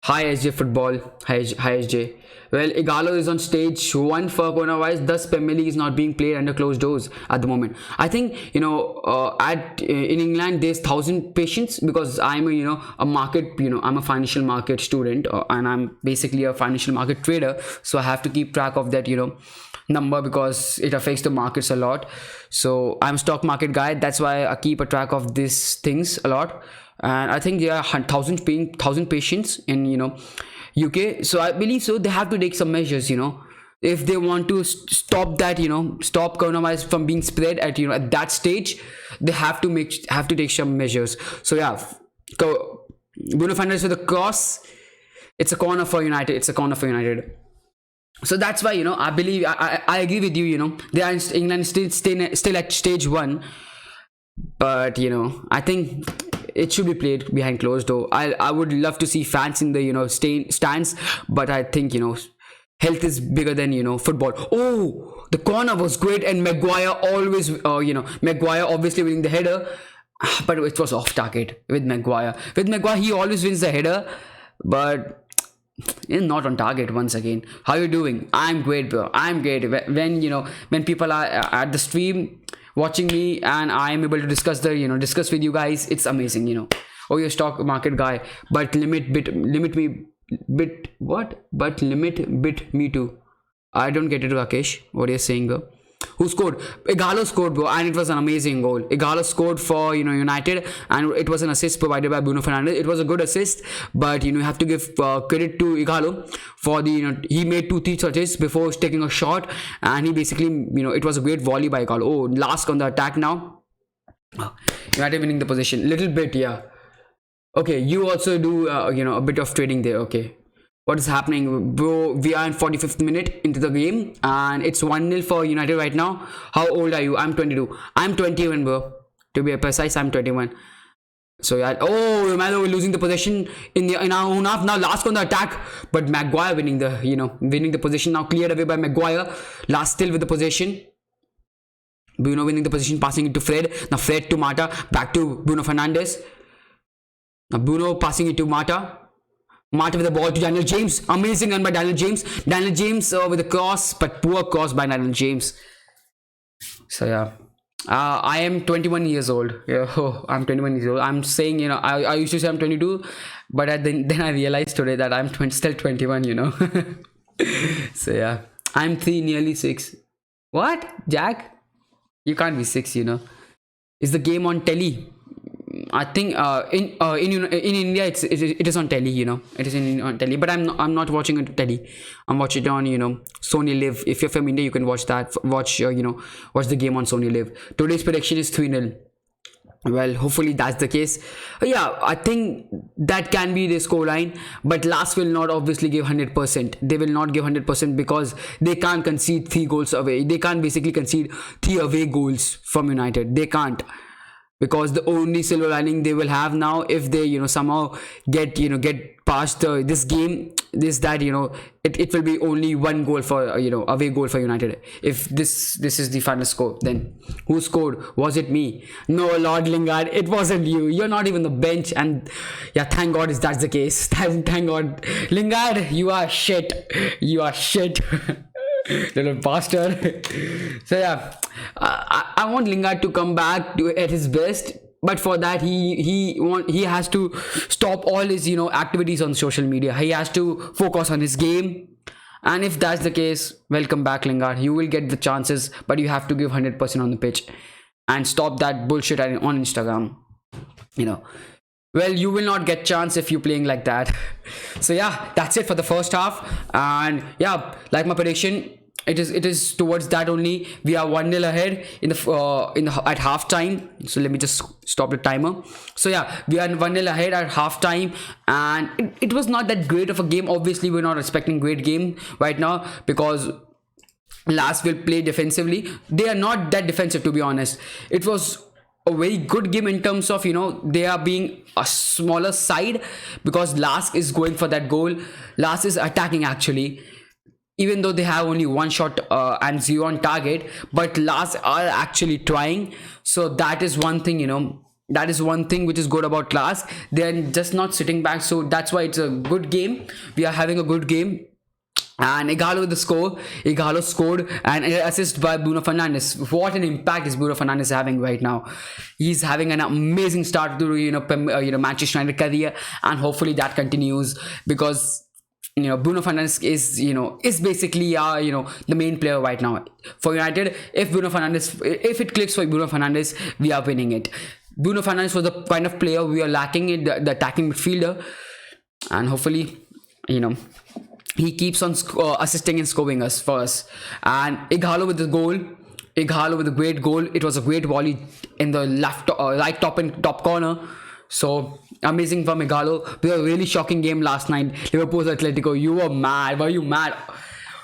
Hi SJ Football. Hi SJ. Well, Igalo is on stage 1 for coronavirus. Thus, Premier League is not being played under closed doors at the moment. I think in England there's 1,000 patients because I'm a market I'm a financial market student and I'm basically a financial market trader. So I have to keep track of that number because it affects the markets a lot. So I'm a stock market guy. That's why I keep a track of these things a lot. And I think there are 1,000 patients in UK. So I believe so they have to take some measures, if they want to stop that, stop coronavirus from being spread at at that stage. They have to take some measures. So yeah, Bruno Fernandes with a cross. It's a corner for United. It's a corner for United. So that's why, I believe, I agree with you. They are in England still at stage one, but I think it should be played behind closed door. I would love to see fans in the stands, but I think health is bigger than football. Oh, the corner was great, and Maguire always Maguire obviously winning the header, but it was off target with Maguire. With Maguire, he always wins the header, but not on target once again. How you doing? I'm great, bro. I'm great. When people are at the stream watching me and I am able to discuss with you guys, it's amazing. Oh, you're stock market guy, but limit bit me too. I don't get it, Rakesh. What are you saying, bro? Who scored? Ighalo scored, bro, and it was an amazing goal. Ighalo scored for United, and it was an assist provided by Bruno Fernandes. It was a good assist, but you have to give credit to Ighalo for the he made 2-3 touches before taking a shot, and he basically it was a great volley by Ighalo. Oh, Lask on the attack now. United winning the position little bit, yeah. Okay, you also do a bit of trading there. Okay. What is happening, bro? We are in 45th minute into the game and it's 1-0 for United right now. How old are you? I'm 22. I'm 21, bro. To be precise, I'm 21. So yeah. Oh, Ronaldo losing the possession in our own half. Now Lask on the attack, but Maguire winning the position. Now cleared away by Maguire. Lask still with the possession. Bruno winning the position, passing it to Fred. Now Fred to Mata. Back to Bruno Fernandes. Now Bruno passing it to Mata. Mata with the ball to Daniel James. Amazing run by Daniel James. Daniel James with a cross, but poor cross by Daniel James. So yeah, I am 21 years old. Yeah, I'm 21 years old. I'm saying I used to say I'm 22, but then I realized today that I'm still 21. So yeah, I'm 3, nearly 6. What, Jack? You can't be 6. Is the game on telly? I think in India it is on telly. It is on telly, but I'm not watching it on telly. I'm watching it on Sony Live. If you're from India, you can watch that. Watch the game on Sony Live. Today's prediction is 3-0. Well, hopefully that's the case. Yeah, I think that can be the scoreline, but Lask will not obviously give 100%. They will not give 100% because they can't concede 3 goals away. They can't basically concede 3 away goals from United. They can't. Because the only silver lining they will have now, if they somehow get past this game, is that it will be only 1 goal for away goal for United. If this is the final score, then who scored? Was it me? No, Lord Lingard, it wasn't you. You're not even the bench. And yeah, thank God is that's the case. Thank God, Lingard, you are shit. Little bastard. So yeah, I want Lingard to come back at his best, but for that he has to stop all his activities on social media. He has to focus on his game, and if that's the case, welcome back, Lingard. You will get the chances, but you have to give 100% on the pitch and stop that bullshit on Instagram. Well, you will not get chance if you're playing like that. So yeah, that's it for the first half. And yeah, like my prediction, it is towards that only. We are 1-0 ahead at half time. So let me just stop the timer. So yeah, we are 1-0 ahead at half time, and it was not that great of a game. Obviously, we're not expecting great game right now because Lask will play defensively. They are not that defensive, to be honest. It was a very good game in terms of they are being a smaller side because Lask is going for that goal. Lask is attacking actually, even though they have only 1 shot and 0 on target, but Lask are actually trying. So that is one thing, that is one thing which is good about Lask. They're just not sitting back, so that's why it's a good game. We are having a good game. And Ighalo with the score. Ighalo scored and an assist by Bruno Fernandes. What an impact is Bruno Fernandes having right now. He's having an amazing start to Manchester United career, and hopefully that continues because Bruno Fernandes is basically the main player right now for United. If it clicks for Bruno Fernandes, we are winning it. Bruno Fernandes was the kind of player we are lacking in the attacking midfielder, and hopefully he keeps on assisting and scoring for us. And Ighalo with the goal. Ighalo with a great goal. It was a great volley in the right top corner. So amazing for Megalo. We had a really shocking game last night. Liverpool's Atletico. You were mad. Were you mad?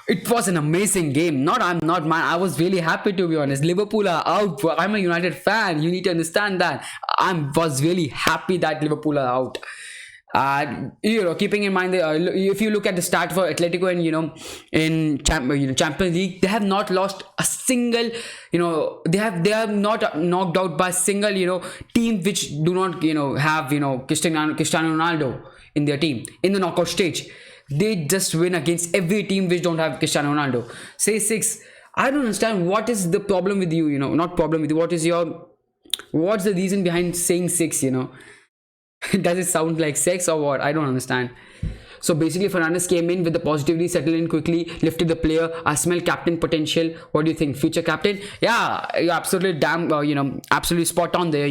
It was an amazing game. I'm not mad. I was really happy, to be honest. Liverpool are out. I'm a United fan. You need to understand that. I was really happy that Liverpool are out. Keeping in mind that if you look at the start for Atletico and in Champions League, they have not lost a single. They are not knocked out by a single team which do not have Cristiano Ronaldo in their team in the knockout stage. They just win against every team which don't have Cristiano Ronaldo. Say 6. I don't understand what is the problem with you. Not problem with you. What's the reason behind saying 6? Does it sound like sex or what? I don't understand. So basically, Fernandes came in with the positivity, settled in quickly, lifted the player. I smell captain potential. What do you think? Future captain? Yeah, you're absolutely absolutely spot on there.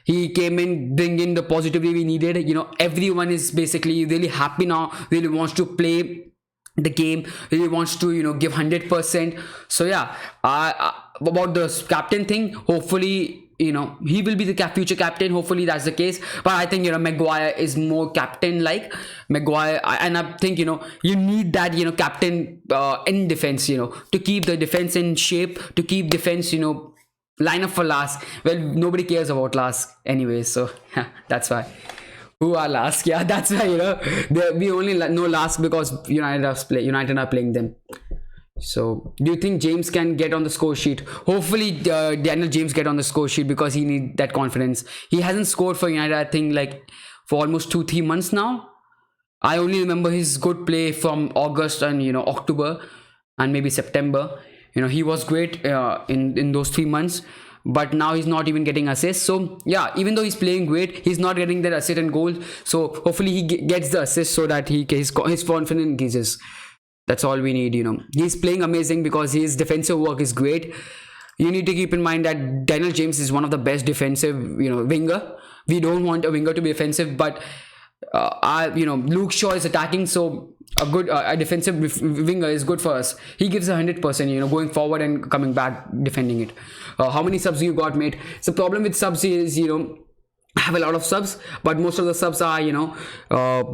He came in, bringing the positivity we needed. Everyone is basically really happy now. Really wants to play the game. Really wants to give 100%. So yeah, about the captain thing, hopefully he will be the future captain. Hopefully that's the case. But I think Maguire is more captain like Maguire, and I think you need that captain in defense to keep the defense in shape, to keep defense line up for Lask. Well, nobody cares about Lask anyway, so that's why. Who are Lask? Yeah, that's why we only know Lask because United are playing them. So, do you think James can get on the score sheet? Hopefully, Daniel James get on the score sheet because he needs that confidence. He hasn't scored for United, I think, for almost 2-3 months now. I only remember his good play from August and October and maybe September. He was great in those 3 months, but now he's not even getting assists. So yeah, even though he's playing great, he's not getting that assist and goal. So hopefully he gets the assist so that his confidence increases. That's all we need. He's playing amazing because his defensive work is great. You need to keep in mind that Daniel James is one of the best defensive winger. We don't want a winger to be offensive, but Luke Shaw is attacking, so a good a defensive winger is good for us. He gives 100%, going forward and coming back defending it. How many subs you got, mate? So problem with subs is I have a lot of subs, but most of the subs are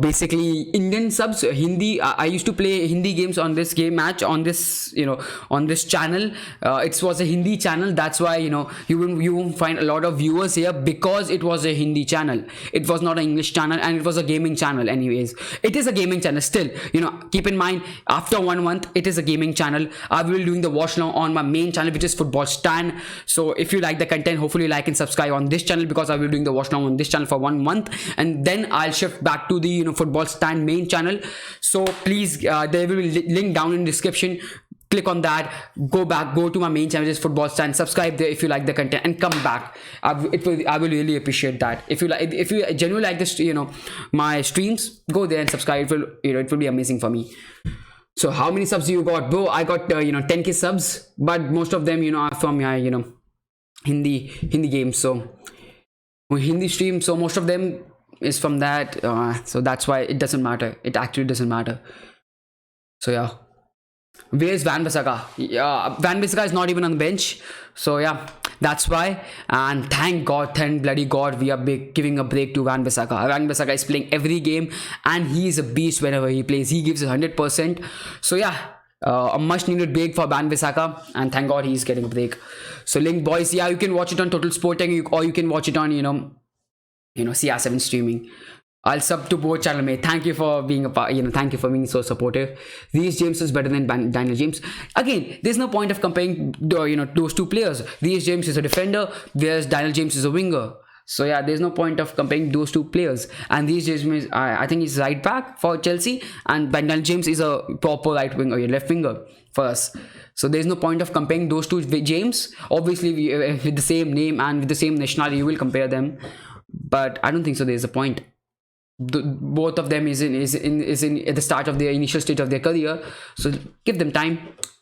basically Indian subs. Hindi. I used to play Hindi games on this on this channel. It was a Hindi channel. That's why you won't find a lot of viewers here because it was a Hindi channel. It was not an English channel, and it was a gaming channel. Anyways, it is a gaming channel still. Keep in mind, after 1 month, it is a gaming channel. I will be doing the watch along on my main channel, which is Football Stand. So if you like the content, hopefully like and subscribe on this channel because I will be doing the watch along on this channel for 1 month, and then I'll shift back to the Football Stand main channel. So please, there will be link down in the description. Click on that, go to my main channel, which is Football Stand. Subscribe there if you like the content, and come back. I will really appreciate that. If you genuinely like this, my streams, go there and subscribe. It will be amazing for me. So how many subs you got, bro? I got 10k subs, but most of them are from Hindi games. So Hindi stream, so most of them is from that, so that's why it doesn't matter. It actually doesn't matter. So yeah, where's Van Bissaka? Yeah, Van Bissaka is not even on the bench. So yeah, that's why. And thank bloody God, we are giving a break to Van Bissaka. Van Bissaka is playing every game, and he is a beast whenever he plays. He gives 100%. So yeah, a much needed break for Van Bissaka, and thank God he's getting a break. So link, boys, yeah, you can watch it on Total Sporting, or you can watch it on CR7 streaming. I'll sub to both channel, mate. Thank you for being a part, thank you for being so supportive. Reece James is better than Daniel James. Again, there's no point of comparing those two players. Reece James is a defender, whereas Daniel James is a winger. So yeah, there's no point of comparing those two players. And Reece James, I think he's right back for Chelsea, and Daniel James is a proper right winger, left winger for us. So there's no point of comparing those two James. Obviously, with the same name and with the same nationality, you will compare them. But I don't think so. There's a point. Both of them is in at the start of their initial stage of their career. So give them time.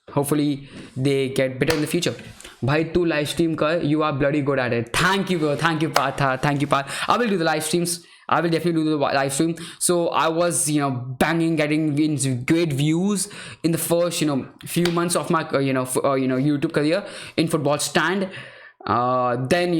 Hopefully they get better in the future. Bhai, tu live stream kar, you are bloody good at it. Thank you, bro. Thank you, Partha. Thank you, Parth. I will do the live streams. I will definitely do the live stream. So I was, getting great views in the first, few months of my, YouTube career in Football Stand. Then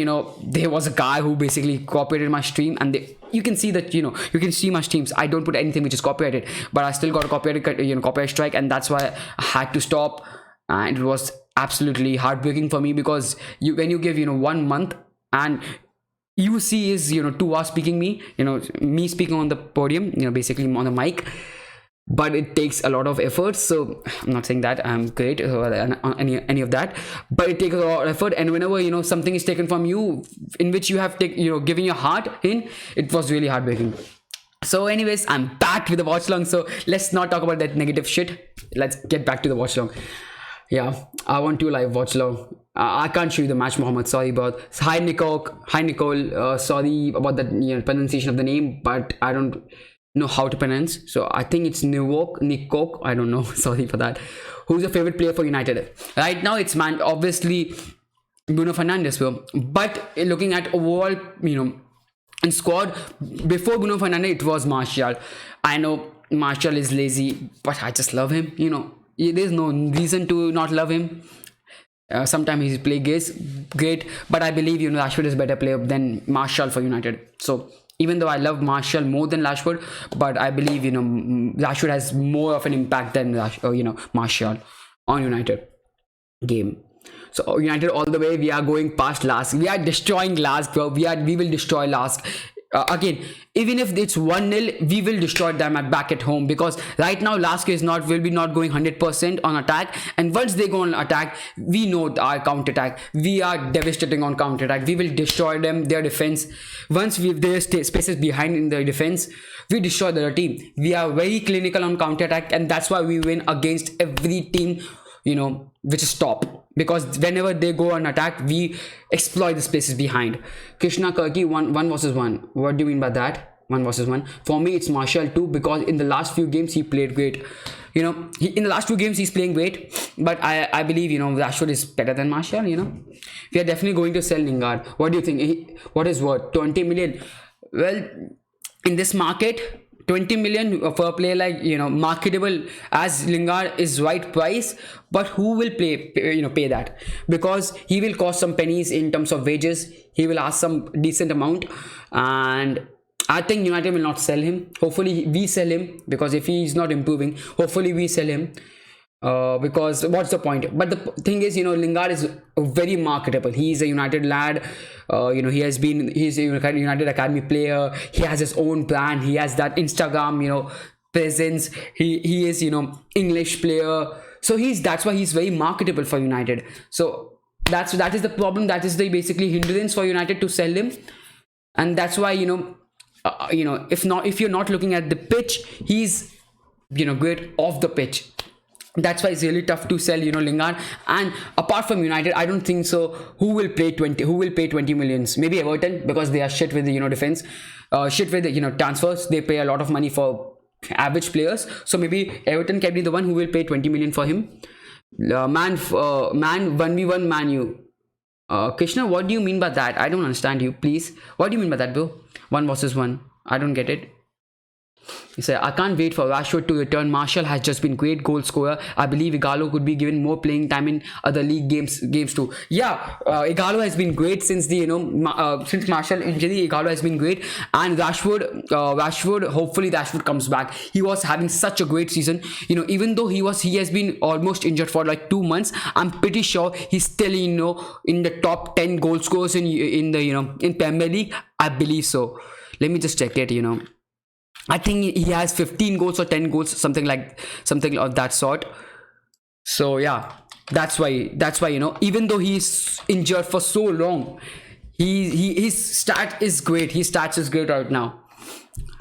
there was a guy who basically copyrighted my stream, and you can see that you can see my streams. I don't put anything which is copyrighted, but I still got a copyright strike, and that's why I had to stop. And it was absolutely heartbreaking for me, because when you give 1 month, and you see is 2 hours speaking me speaking on the podium, basically on the mic, but it takes a lot of effort. So I'm not saying that I'm great or any of that, but it takes a lot of effort. And whenever something is taken from you in which you have given your heart in, it was really heartbreaking. So anyways, I'm back with the watch along, so let's not talk about that negative shit. Let's get back to the watch along. Yeah, I want to live watch along. I can't show you the match, Mohammed. Sorry about. Hi Nicole. Sorry about the pronunciation of the name, but I don't know how to pronounce. So I think it's Nikok. I don't know. Sorry for that. Who's your favorite player for United right now? It's obviously Bruno Fernandes, bro. But looking at overall, in squad, before Bruno Fernandes, it was Martial. I know Martial is lazy, but I just love him. There's no reason to not love him. Sometimes his play is great, but I believe Rashford is a better player than Martial for United. So even though I love Martial more than Rashford, but I believe Rashford has more of an impact than Martial on United game. So United all the way, we are going past Lask. We are destroying Lask, bro. We will destroy Lask. Again, even if it's 1-0, we will destroy them back at home, because right now Lask will be not going 100% on attack, and once they go on attack, we know our counter attack. We are devastating on counter attack. We will destroy them, their defense. Once their spaces behind in their defense, we destroy their team. We are very clinical on counter attack, and that's why we win against every team which is top, because whenever they go on attack, we exploit the spaces behind. Krishna Kirky, one versus one. What do you mean by that? 1 versus 1. For me, it's Martial too, because in the last few games he played great. In the last 2 games he's playing great, but I believe Rashford is better than Martial. We are definitely going to sell Lingard. What do you think? What is worth 20 million? Well, in this market, 20 million for a player like marketable as Lingard is right price, but who will pay that? Because he will cost some pennies in terms of wages. He will ask some decent amount, and I think United will not sell him. Hopefully we sell him, because if he is not improving, hopefully we sell him. Because what's the point? But the thing is, Lingard is very marketable. He's a United lad. He's a United Academy player. He has his own brand. He has that Instagram, presence. He is, English player. So that's why he's very marketable for United. So that is the problem. That is the basically hindrance for United to sell him, and that's why if you're not looking at the pitch, he's great off the pitch. That's why it's really tough to sell Lingard. And apart from United, I don't think so who will pay 20 millions. Maybe Everton, because they are shit with the defense, shit with the transfers. They pay a lot of money for average players, so maybe Everton can be the one who will pay 20 million for him. Man 1v1 Man U. Krishna, what do you mean by that? I don't understand you, please. What do you mean by that, bro? 1 versus 1. I don't get it. He said, I can't wait for Rashford to return. Martial has just been great goal scorer. I believe Igalo could be given more playing time in other league games too. Yeah, Igalo has been great since the since Martial injury. Igalo has been great, and Rashford. Hopefully Rashford comes back. He was having such a great season. Even though he has been almost injured for like 2 months, I'm pretty sure he's still in the top 10 goal scorers in the in Premier League. I believe so. Let me just check it. I think he has 15 goals or 10 goals, something of that sort. So yeah, that's why even though he's injured for so long, his stat is great. His stats is great right now.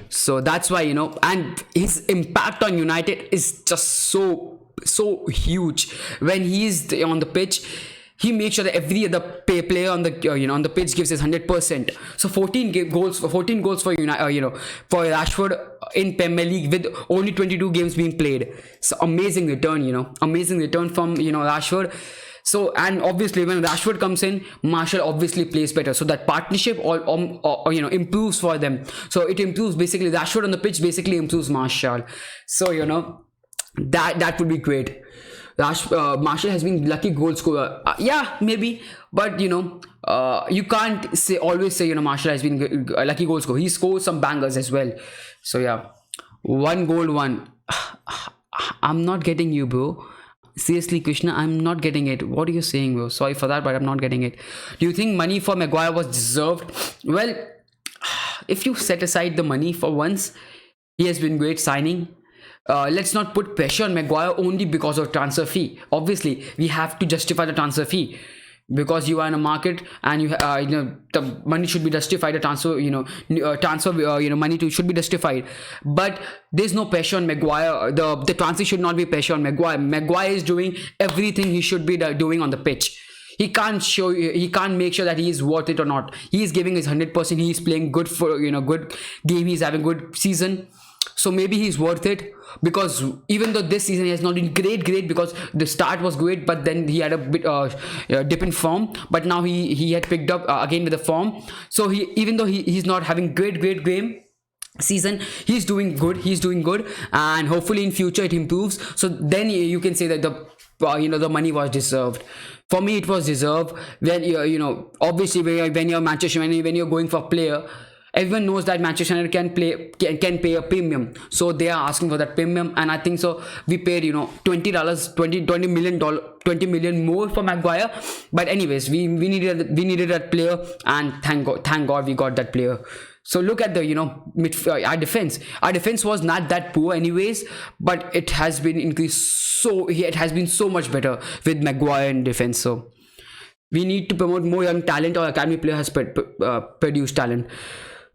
So that's why and his impact on United is just so huge. When he's on the pitch, he makes sure that every other player on the on the pitch gives his 100%. So 14 goals for for Rashford in Premier League with only 22 games being played. So amazing return, amazing return from Rashford. So, and obviously when Rashford comes in, Martial obviously plays better. So that partnership improves for them. So it improves basically Rashford on the pitch basically improves Martial. So that would be great. Marshall has been lucky goal scorer. Yeah, maybe, but you can't always say Marshall has been a lucky goal scorer. He scores some bangers as well. So yeah, one goal, one. I'm not getting you, bro. Seriously, Krishna, I'm not getting it. What are you saying, bro? Sorry for that, but I'm not getting it. Do you think money for Maguire was deserved? Well, if you set aside the money for once, he has been great signing. Let's not put pressure on Maguire only because of transfer fee. Obviously, we have to justify the transfer fee because you are in a market and the money should be justified. The transfer, money should be justified. But there's no pressure on Maguire. The transfer should not be pressure on Maguire. Maguire is doing everything he should be doing on the pitch. He can't make sure that he is worth it or not. He is giving his 100%. He is playing good for good game. He's having good season. So maybe he's worth it, because even though this season he has not been great because the start was great, but then he had a bit dip in form. But now he had picked up again with the form. So even though he's not having great game season, he's doing good, and hopefully in future it improves. So then you can say that the money was deserved. For me, it was deserved. When obviously when you're Manchester United, when you're going for a player, everyone knows that Manchester United can pay a premium, so they are asking for that premium. And I think so we paid $20 million more for Maguire. But anyways, we needed that player, and thank God we got that player. So look at the our defense. Our defense was not that poor anyways, but it has been increased. So it has been so much better with Maguire in defense. So we need to promote more young talent. Or academy player has produced talent.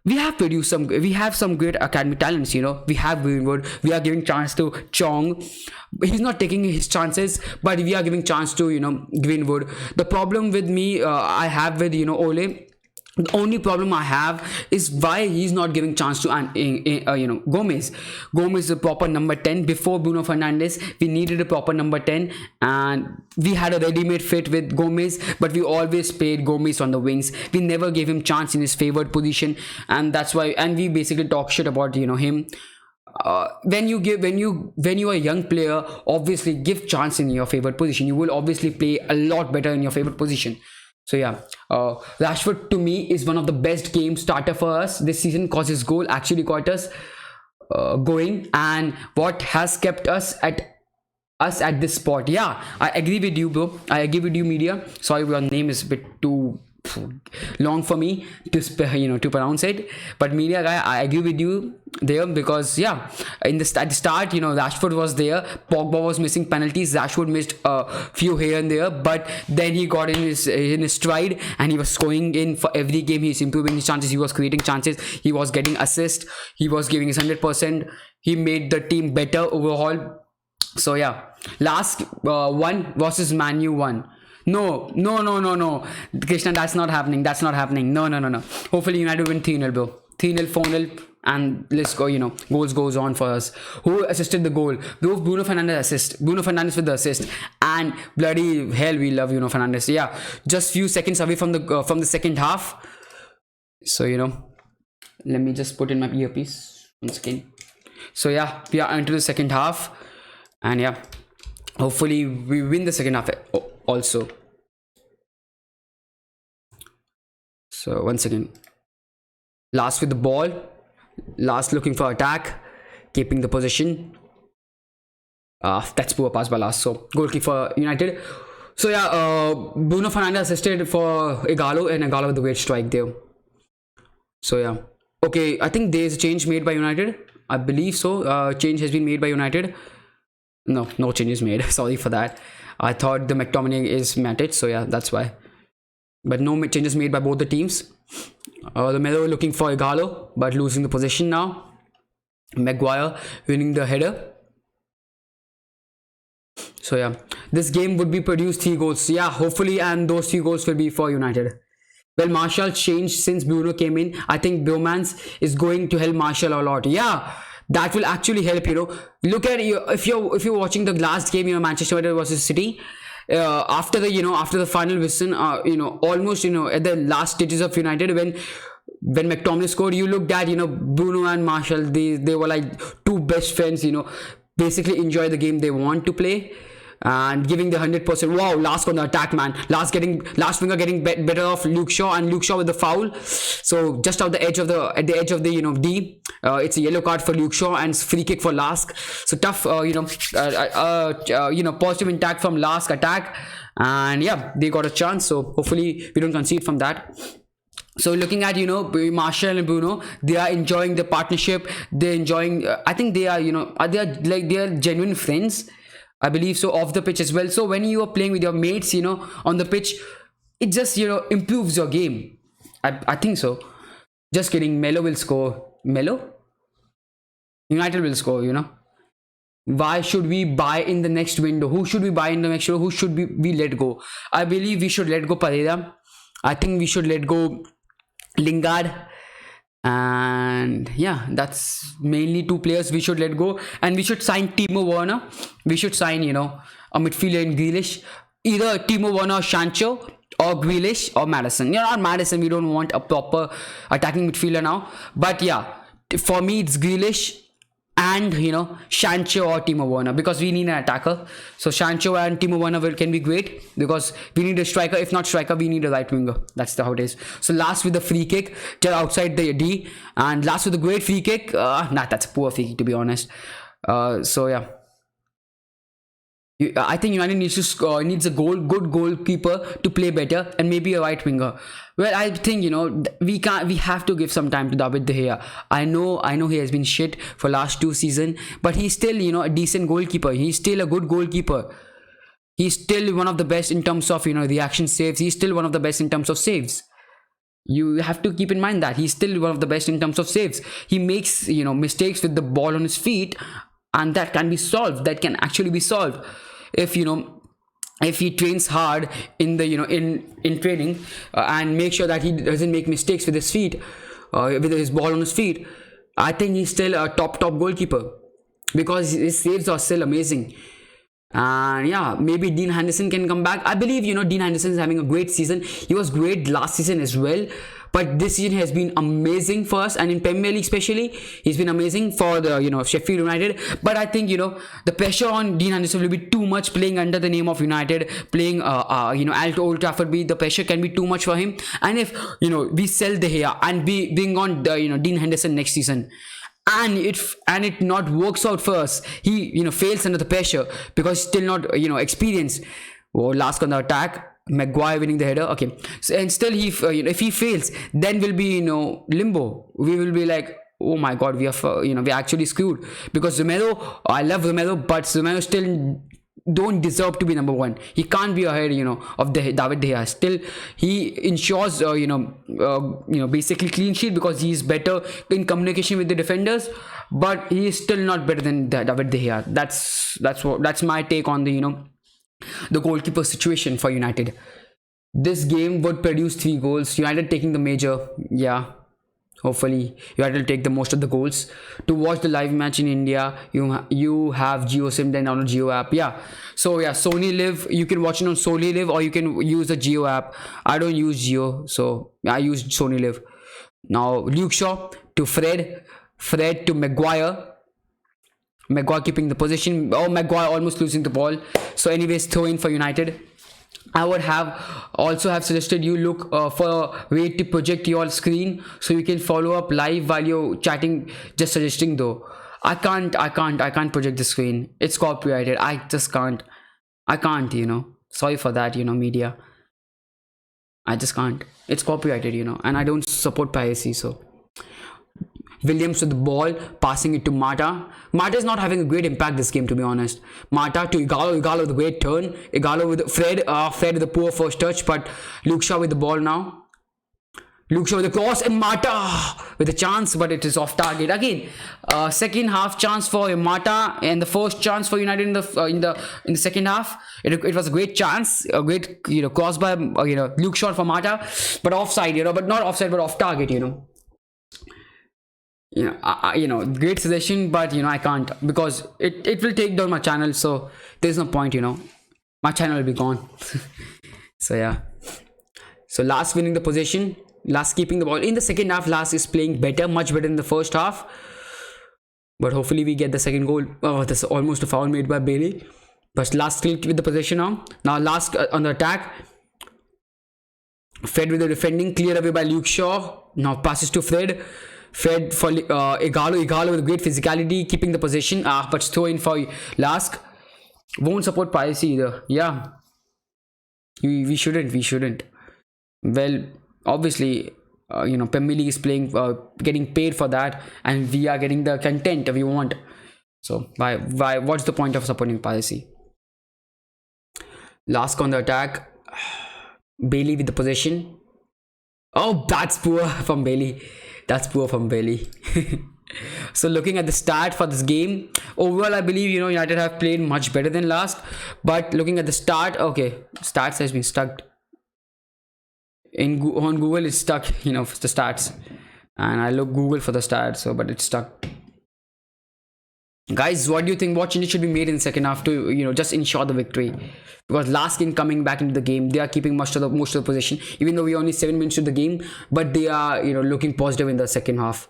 We have some great academy talents. We have Greenwood. We are giving chance to Chong. He's not taking his chances, but we are giving chance to Greenwood. The problem with me, I have with Ole. The only problem I have is why he's not giving chance to Gomez. Gomez is a proper number 10. Before Bruno Fernandes, we needed a proper number 10, and we had a ready-made fit with Gomez, but we always played Gomez on the wings. We never gave him chance in his favored position, and that's why. And we basically talk shit about him. When you are a young player, obviously give chance in your favorite position. You will obviously play a lot better in your favorite position. So yeah, Rashford to me is one of the best game starter for us this season, because his goal actually got us going, and what has kept us at this spot. Yeah, I agree with you, bro. I agree with you, media. Sorry, your name is a bit too long for me to pronounce it, but media guy, I agree with you there, because yeah, at the start Rashford was there, Pogba was missing penalties, Rashford missed a few here and there, but then he got in his stride, and he was scoring in for every game. He's improving his chances, he was creating chances, he was getting assists, he was giving his 100%. He made the team better overall. So yeah, Lask 1 versus Man U 1. No, Krishna, that's not happening. No. Hopefully United win 3-0, bro. 3-0, 4-0, and let's go, goals goes on for us. Who assisted the goal? Bruno Fernandes assist. Bruno Fernandes with the assist. And bloody hell, we love Bruno Fernandes. Yeah, just few seconds away from the second half. So, let me just put in my earpiece once again. So yeah, we are into the second half. And yeah, hopefully we win the second half also. So once again, Lask with the ball, Lask looking for attack, keeping the position. That's poor pass by Lask. So goal kick for United. So yeah, Bruno Fernandes assisted for Igalo, and Igalo with a great strike there. So yeah, okay, I think there's a change made by United. I believe so. Change has been made by United. No change is made. Sorry for that. I thought the McTominay is Matic, so yeah, that's why. But no changes made by both the teams. The Melo looking for Igalo, but losing the position now. Maguire winning the header. So yeah, this game would be produced 3 goals. Yeah, hopefully, and those 3 goals will be for United. Well, Martial changed since Bruno came in. I think Bromance is going to help Martial a lot. Yeah, that will actually help. Look at if you're watching the last game, Manchester United versus City. After the final whistle, almost at the last stages of United, when McTominay scored, you looked at Bruno and Martial. They were like two best friends. Basically enjoy the game they want to play. and giving the 100%. Wow, Lask on the attack, man. Last finger getting better off Luke Shaw, and Luke Shaw with the foul. So just out the edge of the at the edge of the D. It's a yellow card for Luke Shaw and free kick for Lask. So tough, positive impact from Lask attack, and yeah, they got a chance. So hopefully we don't concede from that. So looking at Martial and Bruno, they are enjoying the partnership. They're enjoying. I think they are they are genuine friends. I believe so, off the pitch as well. So when you are playing with your mates, on the pitch, it just improves your game. I think so. Just kidding. Melo will score. Melo? United will score. Why should we buy in the next window? Who should we buy in the next window? Who should we let go? I believe we should let go Pereira. I think we should let go Lingard, and yeah, that's mainly two players we should let go. And we should sign Timo Werner. We should sign a midfielder in Grealish, either Timo Werner or Sancho, or Grealish or Madison. Not Madison, we don't want a proper attacking midfielder now, but yeah, for me it's Grealish and Sancho or Timo Werner, because we need an attacker. So Sancho and Timo Werner can be great, because we need a striker. If not striker, we need a right winger. That's how it is. So Lask with the free kick just outside the D, and Lask with a great free kick. That's a poor free kick, to be honest. So yeah, I think United needs a good goalkeeper to play better, and maybe a right winger. Well, I think we have to give some time to David De Gea. I know he has been shit for last 2 seasons, but he's still a decent goalkeeper. He's still a good goalkeeper. He's still one of the best in terms of reaction saves. He's still one of the best in terms of saves. You have to keep in mind that he's still one of the best in terms of saves. He makes mistakes with the ball on his feet, and that can be solved. That can actually be solved if he trains hard in the in training, and make sure that he doesn't make mistakes with his feet, with his ball on his feet. I think he's still a top goalkeeper, because his saves are still amazing. And yeah, maybe Dean Henderson can come back. I believe Dean Henderson is having a great season. He was great last season as well, but this season has been amazing for us, and in Premier League especially, he's been amazing for the Sheffield United. But I think the pressure on Dean Henderson will be too much, playing under the name of United, playing at Old Trafford. The pressure can be too much for him. And if we sell De Gea and we bring on Dean Henderson next season, and it not works out for us, he fails under the pressure, because still not experienced. Lask on the attack, Maguire winning the header. Okay, so, and still if he fails, then we'll be limbo. We will be like, oh my god, we are we're actually screwed, because Romero, I love Romero, but Romero still don't deserve to be number 1. He can't be ahead of David De Gea. Still he ensures basically clean sheet, because he is better in communication with the defenders, but he is still not better than David De Gea. That's my take on the goalkeeper situation for United. This game would produce 3 goals. United taking the major. Yeah, hopefully United will take the most of the goals. To watch the live match in India, you have JioSim, then download Jio app. Yeah, so yeah, Sony Live, you can watch it on Sony Live, or you can use the Jio app. I don't use Jio, so I use Sony Live. Now Luke Shaw to Fred to Maguire keeping the position. Maguire almost losing the ball. So anyways, throw in for United. I would also have suggested you look for a way to project your screen, so you can follow up live while you're chatting. Just suggesting though, I can't project the screen. It's copyrighted. I just can't. Sorry for that, media. I just can't. It's copyrighted, and I don't support piracy. So Williams with the ball, passing it to Mata. Mata is not having a great impact this game, to be honest. Mata to Igalo with a great turn. Igalo with Fred with a poor first touch, but Luke Shaw with the ball now. Luke Shaw with the cross, and Mata with a chance, but it is off target again. Second half chance for Mata, and the first chance for United in the second half. It was a great chance, a great cross by Luke Shaw for Mata, but offside, but not offside, but off target, great suggestion, but I can't, because it will take down my channel, so there's no point. My channel will be gone. So yeah, so Lask winning the possession, Lask keeping the ball in the second half. Lask is playing better, much better in the first half, but hopefully we get the second goal. Oh, that's almost a foul made by Bailey. But Lask still with the possession now. Now Lask on the attack. Fred with the defending, cleared away by Luke Shaw. Now passes to Fred. Fred for Igalo. Igalo with great physicality, keeping the possession. But throw in for Lask. Won't support piracy either. Yeah. We shouldn't. Well, obviously, Premier League is playing, getting paid for that, and we are getting the content we want. So why? What's the point of supporting piracy? Lask on the attack. Bailey with the possession. Oh, that's poor from Bailey. So looking at the stat for this game, overall I believe United have played much better than Lask. But looking at the start, okay, stats has been stuck. On Google it's stuck, the stats, and I look Google for the stats, but it's stuck. Guys, what do you think? What changes should be made in the second half to just ensure the victory? Because Lask in coming back into the game, they are keeping most of the possession, even though we only 7 minutes to the game. But they are looking positive in the second half.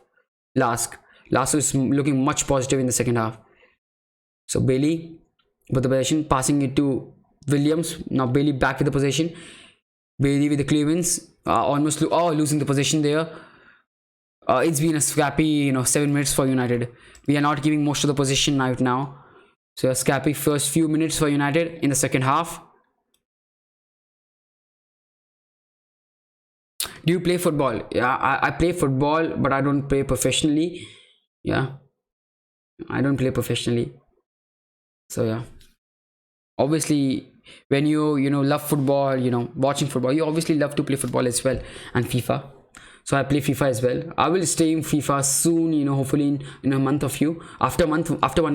Lask is looking much positive in the second half. So Bailey with the possession, passing it to Williams. Now Bailey back with the possession. Bailey with the clearance, almost losing the possession there. It's been a scrappy 7 minutes for United. We are not giving most of the possession right now. So a scrappy first few minutes for United in the second half. Do you play football? Yeah, I play football, but I don't play professionally. Yeah, I don't play professionally. So yeah, obviously when you love football, watching football, you obviously love to play football as well, and FIFA. So I play FIFA as well. I will stream FIFA soon, hopefully in a month or few. After 1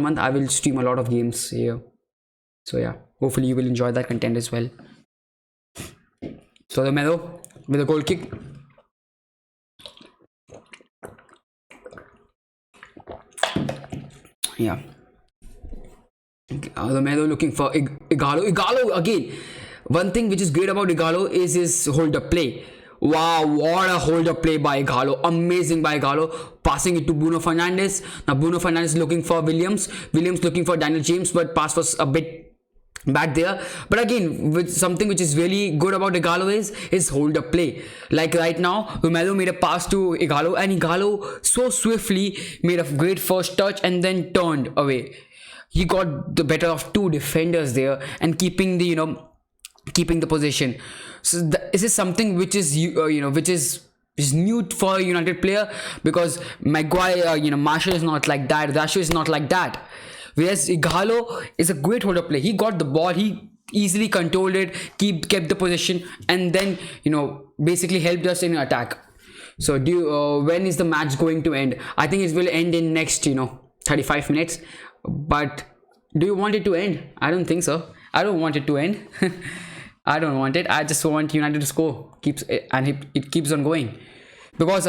month, I will stream a lot of games here. So yeah, hopefully you will enjoy that content as well. So Romero with a goal kick. Yeah. Romero looking for Igalo. Igalo again. One thing which is great about Igalo is his hold-up play. Wow, what a hold-up play by Igalo. Amazing by Igalo. Passing it to Bruno Fernandes. Now Bruno Fernandes looking for Williams. Williams looking for Daniel James, but pass was a bit bad there. But again, with something which is really good about Igalo is his hold-up play. Like right now, Romero made a pass to Igalo, and Igalo so swiftly made a great first touch and then turned away. He got the better of two defenders there and keeping the position. So this is something which is which is new for a United player, because Maguire, Marshall is not like that. Rasho is not like that. Whereas Igalo is a great holder play. He got the ball, he easily controlled it, kept the position, and then basically helped us in attack. So when is the match going to end? I think it will end in next 35 minutes. But do you want it to end? I don't think so. I don't want it to end. I don't want it. I just want United to score. It keeps on going, because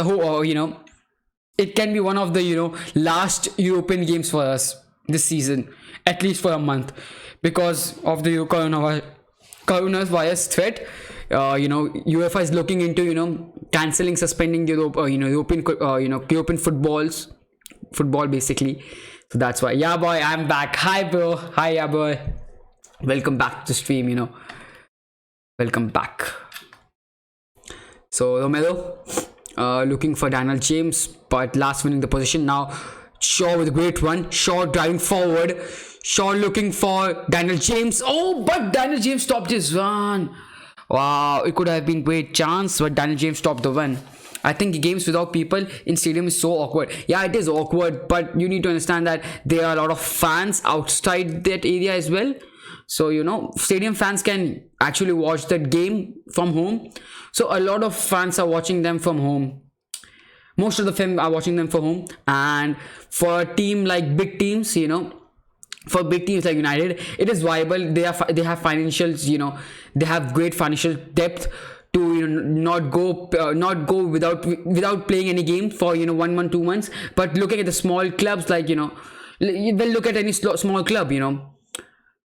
it can be one of the last European games for us this season, at least for a month, because of the coronavirus threat. UEFA is looking into cancelling, suspending the European football basically. So that's why. Yeah boy, I'm back. Hi bro. Hi, yeah boy. Welcome back to stream. Welcome back. So Romero looking for Daniel James, but last winning the position. Now Shaw with a great run. Shaw driving forward. Shaw looking for Daniel James. Oh, but Daniel James stopped his run. Wow, it could have been great chance, but Daniel James stopped the run. I think games without people in stadium is so awkward. Yeah, it is awkward, but you need to understand that there are a lot of fans outside that area as well. So stadium fans can actually watch that game from home. So a lot of fans are watching them from home. Most of the fans are watching them from home. And for a team like big teams, for big teams like United, it is viable. They have financials. They have great financial depth to not go without playing any game for 1 month, 2 months. But looking at the small clubs, like well, look at any small club.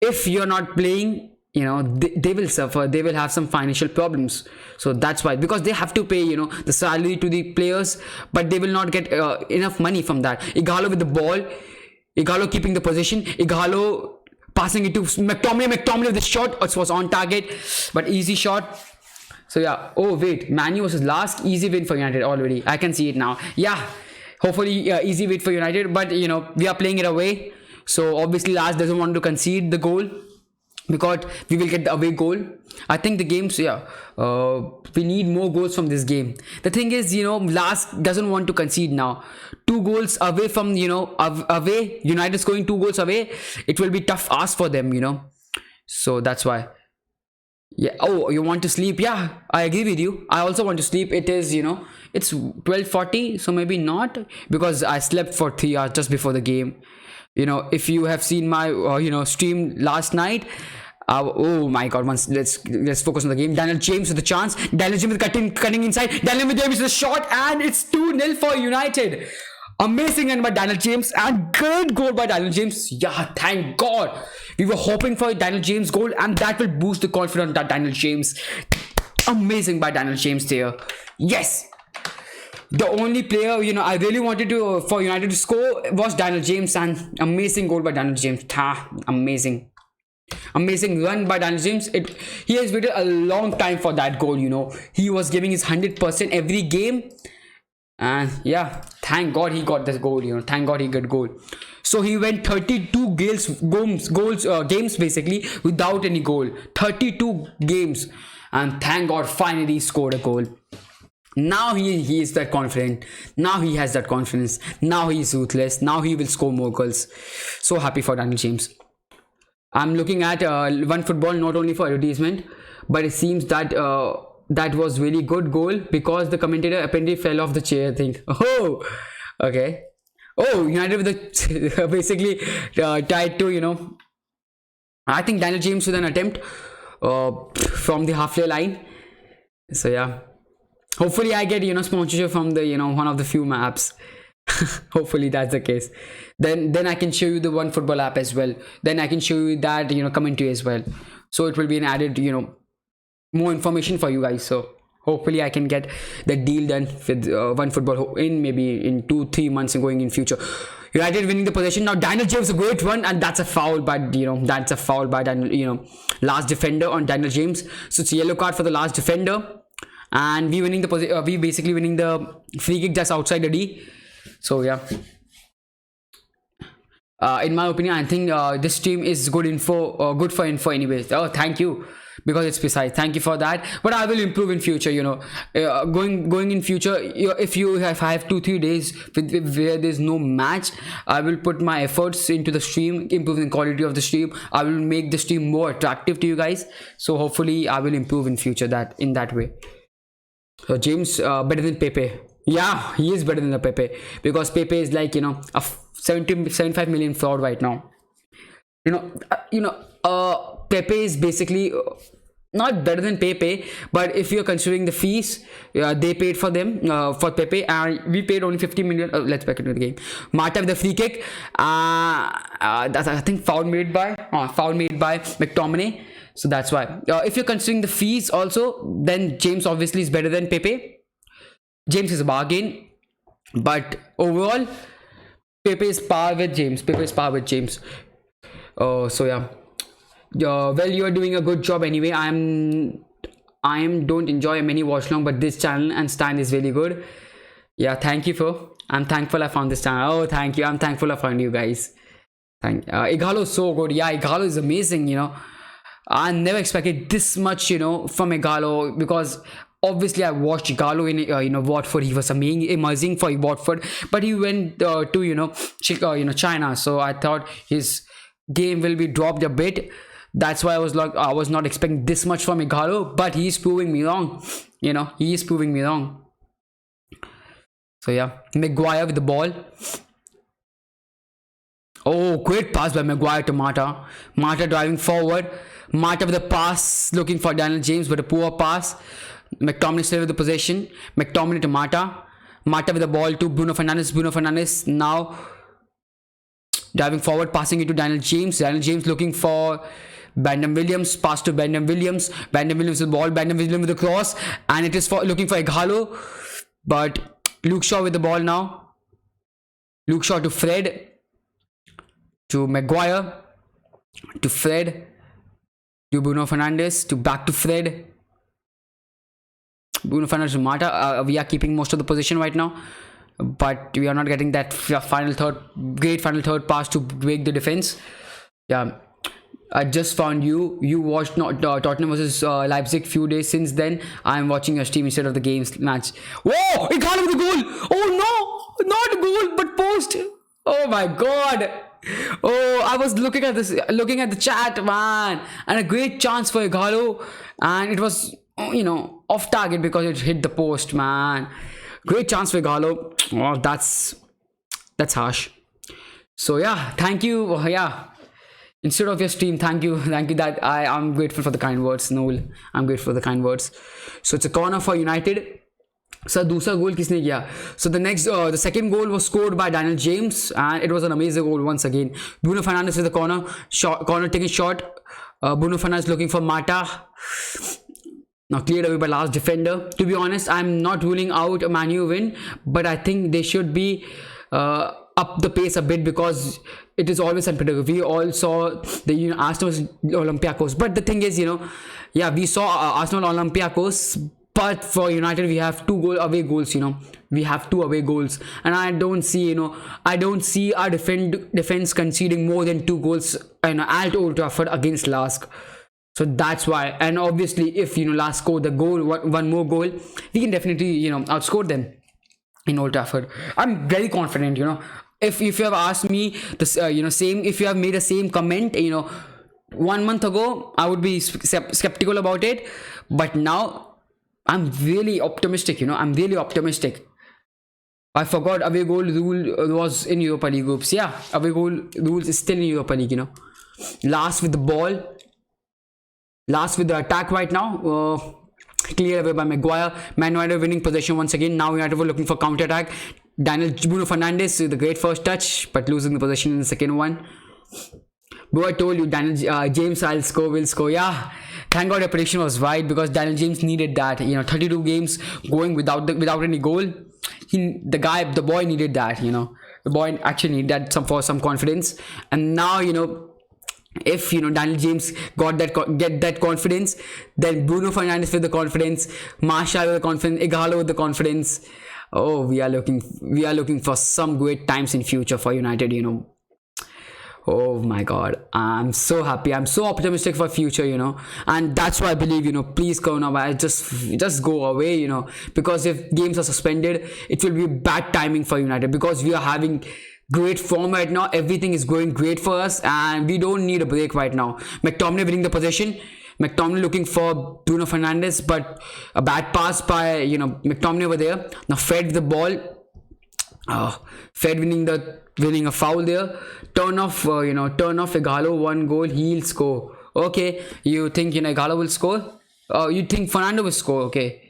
If you're not playing, they will suffer. They will have some financial problems. So that's why, because they have to pay the salary to the players, but they will not get enough money from that. Igalo with the ball. Igalo keeping the position. Igalo Passing it to McTominay. McTominay with the shot. It was on target, but easy shot. So yeah. Oh wait, Man U versus Lask. Easy win for United already. I can see it now. Yeah. Hopefully easy win for United. But you know, we are playing it away. So obviously Lask doesn't want to concede the goal, because we will get the away goal. I think the games, we need more goals from this game. The thing is, you know, Lask doesn't want to concede now. 2 goals away from, you know, away, United scoring 2 goals away, it will be tough ask for them, you know. So that's why. Yeah. Oh, you want to sleep? Yeah, I agree with you. I also want to sleep. It is, you know, it's 12:40, so maybe not, because I slept for 3 hours just before the game. You know, if you have seen my you know, stream last night, oh my god, let's focus on the game. Daniel James with the chance. Daniel James cutting inside. Daniel James with the shot, and it's 2-0 for United. Amazing run by Daniel James, and great goal by Daniel James. Yeah, thank god. We were hoping for a Daniel James goal, and that will boost the confidence of that Daniel James. Amazing by Daniel James there. Yes. The only player, you know, I really wanted to for United to score was Daniel James, and amazing goal by Daniel James. Amazing run by Daniel James. He has waited a long time for that goal, you know. He was giving his 100% every game, and yeah, thank god he got this goal, you know. Thank god he got goal. So he went 32 games basically without any goal. 32 games, and thank god finally he scored a goal. Now he is that confident. Now he has that confidence. Now he is ruthless. Now he will score more goals. So happy for Daniel James. I'm looking at One Football not only for advertisement, but it seems that that was really good goal, because the commentator apparently fell off the chair, I think. Oh, okay. Oh, United with the basically tried to, you know, I think Daniel James with an attempt from the halfway line. So yeah. Hopefully I get, you know, sponsorship from the, you know, one of the few maps. Hopefully that's the case. Then I can show you the One Football app as well. Then I can show you that, you know, commentary as well. So it will be an added, you know, more information for you guys. So hopefully I can get the deal done with One Football in maybe in 2-3 months and going in future. United winning the possession. Now Daniel James, a great one, and that's a foul by, you know, that's a foul by Daniel, you know, last defender on Daniel James. So it's a yellow card for the last defender. And we winning the we basically winning the free kick just outside the D. So yeah, in my opinion, I think this team is good for info anyways. Oh, thank you, because it's precise. Thank you for that. But I will improve in future, you know. Going in future, if I have 2-3 days where there's no match, I will put my efforts into the stream, improving the quality of the stream. I will make the stream more attractive to you guys. So hopefully I will improve in future in that way. So James better than Pepe. Yeah, he is better than the Pepe, because Pepe is like, you know, a 75 million fraud right now. Pepe is basically not better than Pepe, but if you're considering the fees they paid for them, for Pepe, and we paid only 50 million. Let's back into the game. Mata with the free kick. That's, I think, foul made by McTominay. So that's why. If you're considering the fees also, then James obviously is better than Pepe. James is a bargain, but overall, Pepe is par with James. So yeah. Well, you are doing a good job anyway. I don't enjoy many watch long, but this channel and stand is really good. Yeah, thank you I'm thankful I found this channel. Oh, thank you. I'm thankful I found you guys. Igalo is so good. Yeah, Igalo is amazing, you know. I never expected this much, you know, from Igalo, because obviously I watched Igalo in Watford. He was amazing for Watford, but he went to China, so I thought his game will be dropped a bit. That's why I was not expecting this much from Igalo, but he's proving me wrong. You know, he is proving me wrong. So yeah, Maguire with the ball. Oh, great pass by Maguire to Mata. Mata driving forward. Mata with a pass, looking for Daniel James, but a poor pass. McTominay still with the possession. McTominay to Mata. Mata with the ball to Bruno Fernandes. Bruno Fernandes now diving forward, passing it to Daniel James. Daniel James looking for Brandon Williams. Pass to Brandon Williams. Brandon Williams with the ball. Brandon Williams with the cross. And it is looking for Igalo. But Luke Shaw with the ball now. Luke Shaw to Fred. To Maguire. to Fred, to Bruno Fernandes, to back to Fred, Bruno Fernandes to Mata. We are keeping most of the position right now, but we are not getting that great final third pass to break the defense. Yeah, I just found you. You watched not Tottenham versus Leipzig few days since then. I'm watching your stream instead of the game's match. Whoa! He got him with the goal. Oh no! Not a goal, but post. Oh my god! Oh, I was looking at the chat, man, and a great chance for Igalo, and it was off target because it hit the post, man. Great chance for Igalo. Oh, that's harsh. So yeah, thank you. Yeah. Instead of your stream, thank you that I'm grateful for the kind words, Noel. I'm grateful for the kind words. So it's a corner for United. So दूसरा goal किसने किया? So the second goal was scored by Daniel James, and it was an amazing goal once again. Bruno Fernandes with the corner taking shot. Bruno Fernandes looking for Mata. Now cleared away by last defender. To be honest, I'm not ruling out a Man U win, but I think they should be up the pace a bit because it is always unpredictable. We all saw the Arsenal Olympiacos, but the thing is, yeah, we saw Arsenal Olympiacos, but for United we have away goals. We have 2 away goals, and I don't see our defense conceding more than 2 goals at Old Trafford against Lask. So that's why, and obviously if Lask score the goal, one more goal, we can definitely outscore them in Old Trafford. I'm very confident. If you have asked me this, same, if you have made the same comment 1 month ago, I would be skeptical about it, but now I'm really optimistic. I'm really optimistic. I forgot away goal rule was in Europa League groups. Yeah, away goal rules is still in Europa League. Last with the ball, last with the attack right now. Clear away by Maguire. Man United winning possession once again. Now United were looking for counter attack. Bruno Fernandes with the great first touch, but losing the possession in the second one. Bro, I told you Daniel James will score. Yeah, thank God your prediction was right because Daniel James needed that. 32 games going without any goal. The boy needed that. The boy actually needed that for some confidence. And now if Daniel James get that confidence, then Bruno Fernandes with the confidence, Martial with the confidence, Igalo with the confidence. Oh, we are looking for some great times in future for United. Oh my god, I'm so happy, I'm so optimistic for future. And that's why I believe please coronavirus just go away. Because if games are suspended, it will be bad timing for United because we are having great form right now. Everything is going great for us and we don't need a break right now. McTominay winning the possession. McTominay looking for Bruno Fernandes, but a bad pass by McTominay over there. Now Fred the ball. Fred winning a foul there. Turn off Igalo, 1 goal, he'll score. Okay, you think Igalo will score? You think Fernando will score? Okay.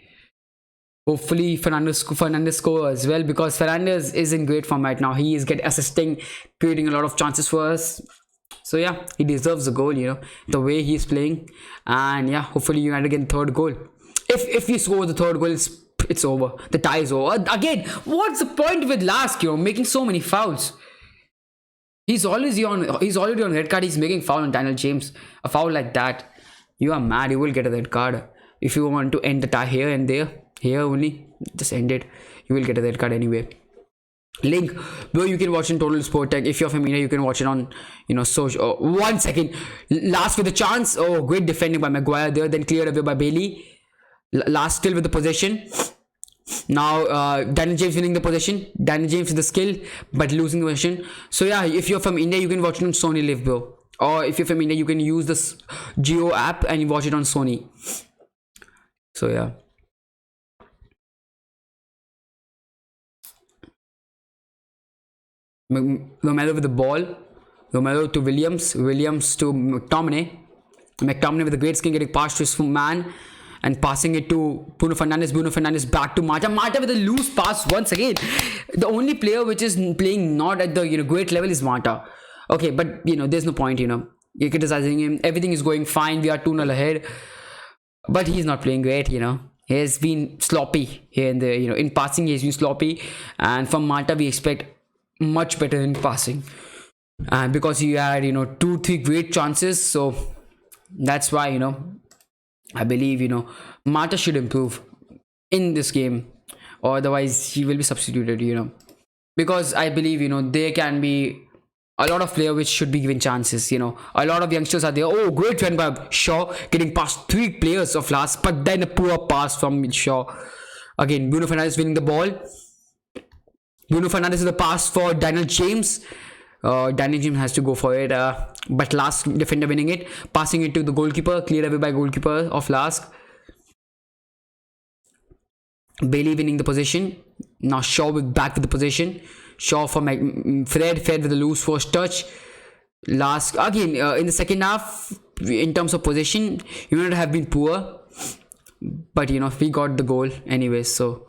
Hopefully Fernandes score as well because Fernandes is in great form right now. He is assisting, creating a lot of chances for us. So yeah, he deserves a goal, the way he's playing. And yeah, hopefully United get the 3rd goal. If we score the 3rd goal, it's over. The tie is over. Again, what's the point with Lask, making so many fouls? He's already on red card. He's making foul on Daniel James. A foul like that, you are mad. You will get a red card. If you want to end the tie here and there, here only, just end it. You will get a red card anyway. Link, bro, you can watch in Total Sport Tech. If you're from India, you can watch it on social. 1 second, Last with the chance. Oh, great defending by Maguire there, then cleared away by Bailey. Last still with the possession. Now Daniel James winning the possession. Daniel James with the skill but losing the possession. So yeah, if you're from India, you can watch it on Sony Live, bro. Or if you're from India, you can use this Geo app and you watch it on Sony. So yeah. Romero with the ball. Romero to Williams to McTominay. McTominay with a great skin getting passed to his man and passing it to Bruno Fernandes back to Mata with a loose pass once again. The only player which is playing not at the great level is Mata. Okay, but there's no point you're criticizing him. Everything is going fine. We are 2-0 ahead, but he's not playing great. He has been sloppy here and there. In passing he has been sloppy, and from Mata we expect much better in passing. and because he had 2-3 great chances. So that's why I believe Mata should improve in this game, or otherwise he will be substituted. Because I believe there can be a lot of players which should be given chances. A lot of youngsters are there. Oh, great run by Shaw, getting past 3 players of Lask, but then a poor pass from Shaw. Again, Bruno Fernandes winning the ball. Bruno Fernandes is the pass for Daniel James. Daniel James has to go for it, but Lask defender winning it, passing it to the goalkeeper, cleared away by goalkeeper of Lask. Bailey winning the position. Now Shaw back with the position. Shaw for Fred with a loose first touch. Lask again in the second half, in terms of position, United have been poor, but we got the goal anyways. So